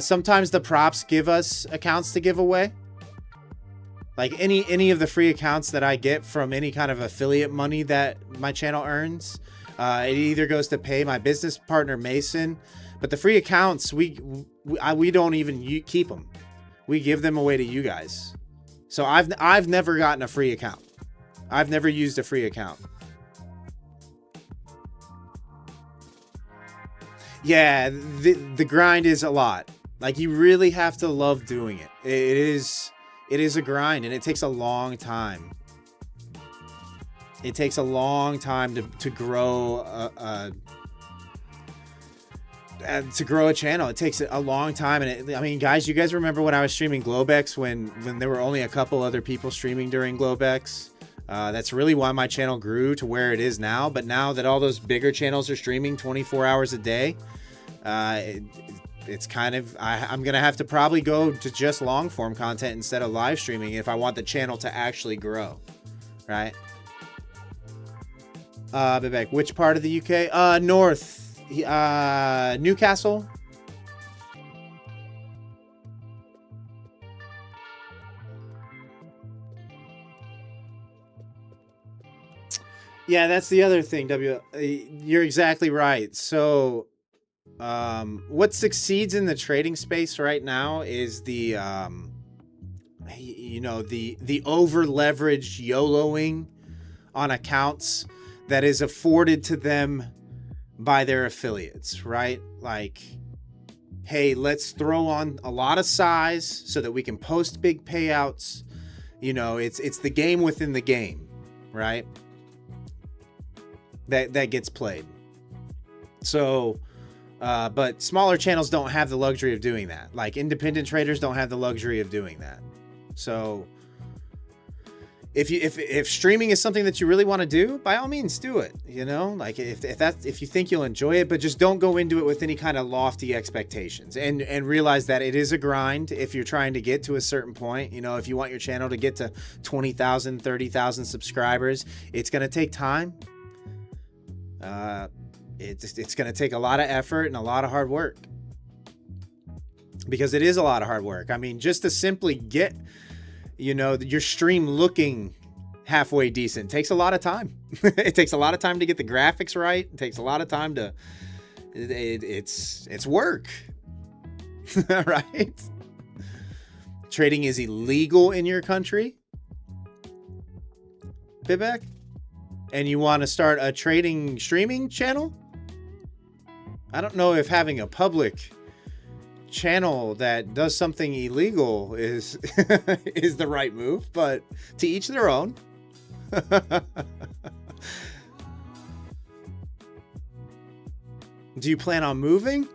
Sometimes the props give us accounts to give away. Like any of the free accounts that I get from any kind of affiliate money that my channel earns, it either goes to pay my business partner Mason, but the free accounts we don't even keep them. We give them away to you guys. So I've never gotten a free account. I've never used a free account. Yeah, the grind is a lot. Like, you really have to love doing it. It is a grind, and it takes a long time. It takes a long time to grow a channel. It takes a long time. And I mean, guys, you guys remember when I was streaming Globex when there were only a couple other people streaming during Globex? That's really why my channel grew to where it is now. But now that all those bigger channels are streaming 24 hours a day, it's kind of, I'm going to have to probably go to just long form content instead of live streaming if I want the channel to actually grow, right? Vivek, which part of the UK? North, Newcastle. Yeah, that's the other thing, You're exactly right. So, what succeeds in the trading space right now is the, you know, the over leveraged YOLOing on accounts that is afforded to them by their affiliates, right? Like, hey, let's throw on a lot of size so that we can post big payouts. You know, it's the game within the game, right? That gets played. So, but smaller channels don't have the luxury of doing that. Like, independent traders don't have the luxury of doing that. So if streaming is something that you really want to do, by all means do it. You know, like if you think you'll enjoy it, but just don't go into it with any kind of lofty expectations, and realize that it is a grind. If you're trying to get to a certain point, you know, if you want your channel to get to 20,000, 30,000 subscribers, it's going to take time. It's going to take a lot of effort and a lot of hard work, because it is a lot of hard work. I mean, just to simply get, you know, your stream looking halfway decent takes a lot of time. It takes a lot of time to get the graphics right. It takes a lot of time to, it's work, right? Trading is illegal in your country, Vivek, and you want to start a trading streaming channel? I don't know if having a public channel that does something illegal is is the right move, but to each their own. Do you plan on moving?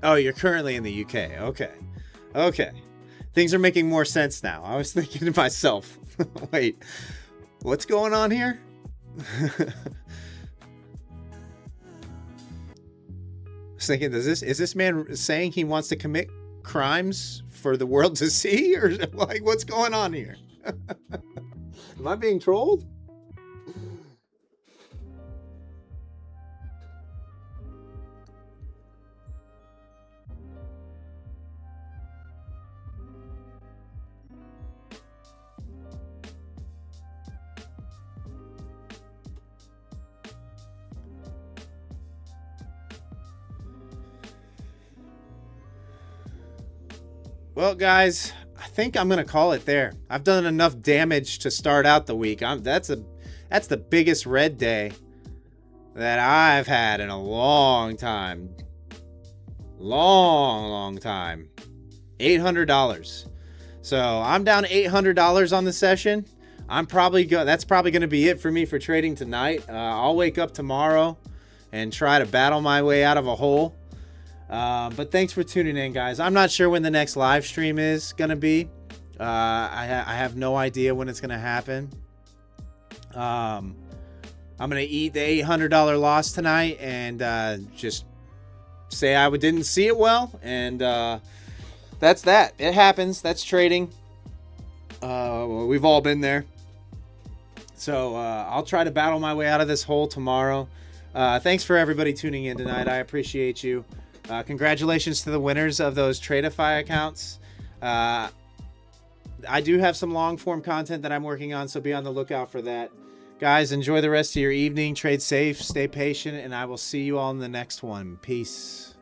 Oh, you're currently in the UK. Okay. Okay. Things are making more sense now. I was thinking to myself, wait, what's going on here? I was thinking, is this man saying he wants to commit crimes for the world to see? Or like, what's going on here? Am I being trolled? Well, guys, I think I'm going to call it there. I've done enough damage to start out the week. That's the biggest red day that I've had in a long time. Long time. $800. So I'm down $800 on the session. That's probably going to be it for me for trading tonight. I'll wake up tomorrow and try to battle my way out of a hole. But thanks for tuning in, guys. I'm not sure when the next live stream is going to be. I have no idea when it's going to happen. I'm going to eat the $800 loss tonight and just say I didn't see it well. And that's that. It happens. That's trading. We've all been there. So I'll try to battle my way out of this hole tomorrow. Thanks for everybody tuning in tonight. I appreciate you. Congratulations to the winners of those Tradeify accounts. I do have some long form content that I'm working on, so be on the lookout for that. Guys, enjoy the rest of your evening. Trade safe, stay patient, and I will see you all in the next one. Peace.